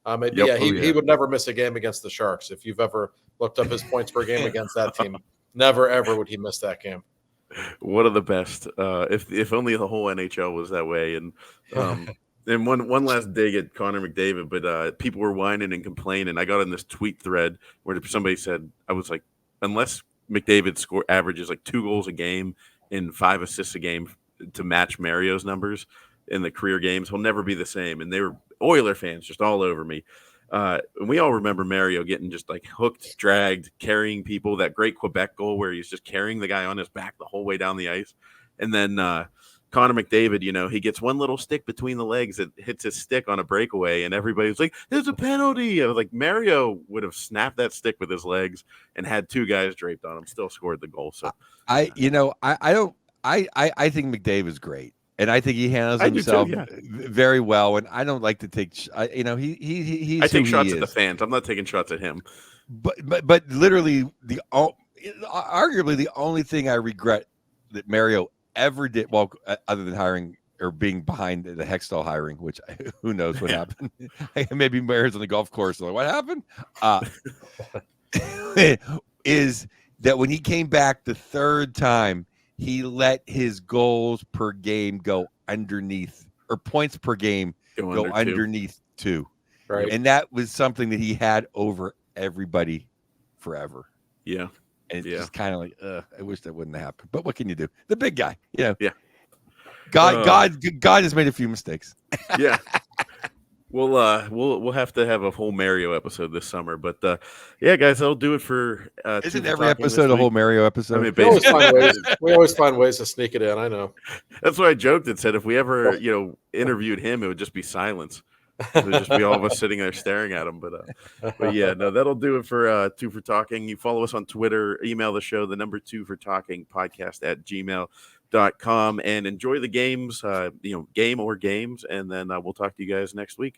B: He would never miss a game against the Sharks. If you've ever looked up his points per game against that team, never ever would he miss that game.
A: One of the best. If only the whole NHL was that way. And and one last dig at Connor McDavid, but people were whining and complaining. I got in this tweet thread where somebody said, I was like, unless McDavid averages 2 goals a game and 5 assists a game to match Mario's numbers in the career games, he'll never be the same. And they were Oiler fans just all over me. And we all remember Mario getting just hooked, dragged, carrying people. That great Quebec goal where he's just carrying the guy on his back the whole way down the ice. And then Connor McDavid, he gets one little stick between the legs that hits his stick on a breakaway, and everybody's like, "There's a penalty." I was like, Mario would have snapped that stick with his legs and had 2 guys draped on him, still scored the goal. So I
C: think McDavid's great, and I think he handles himself very well. And I don't like to take, I
A: take shots at the fans. I'm not taking shots at him.
C: But literally arguably the only thing I regret that Mario ever did, well, other than hiring or being behind the Hextall hiring, which who knows what happened. Maybe Mario's on the golf course. Like, what happened? Is that when he came back the 3rd time, he let his goals per game go underneath, or points per game go underneath 2.
B: Right.
C: And that was something that he had over everybody forever.
A: Yeah.
C: And it's just kind of like, I wish that wouldn't happen. But what can you do? The big guy,
A: Yeah.
C: God has made a few mistakes.
A: Yeah. We'll have to have a whole Mario episode this summer. But yeah, guys, that'll do it for.
C: Isn't every episode a whole Mario episode?
A: I mean,
B: we always find ways to sneak it in. I know.
A: That's why I joked and said if we ever interviewed him, it would just be silence. It would just be all of us sitting there staring at him. But yeah, no, that'll do it for 2 for Talking. You follow us on Twitter, email the show, the number 2 for Talking podcast @gmail.com, and enjoy the games, game or games. And then we'll talk to you guys next week.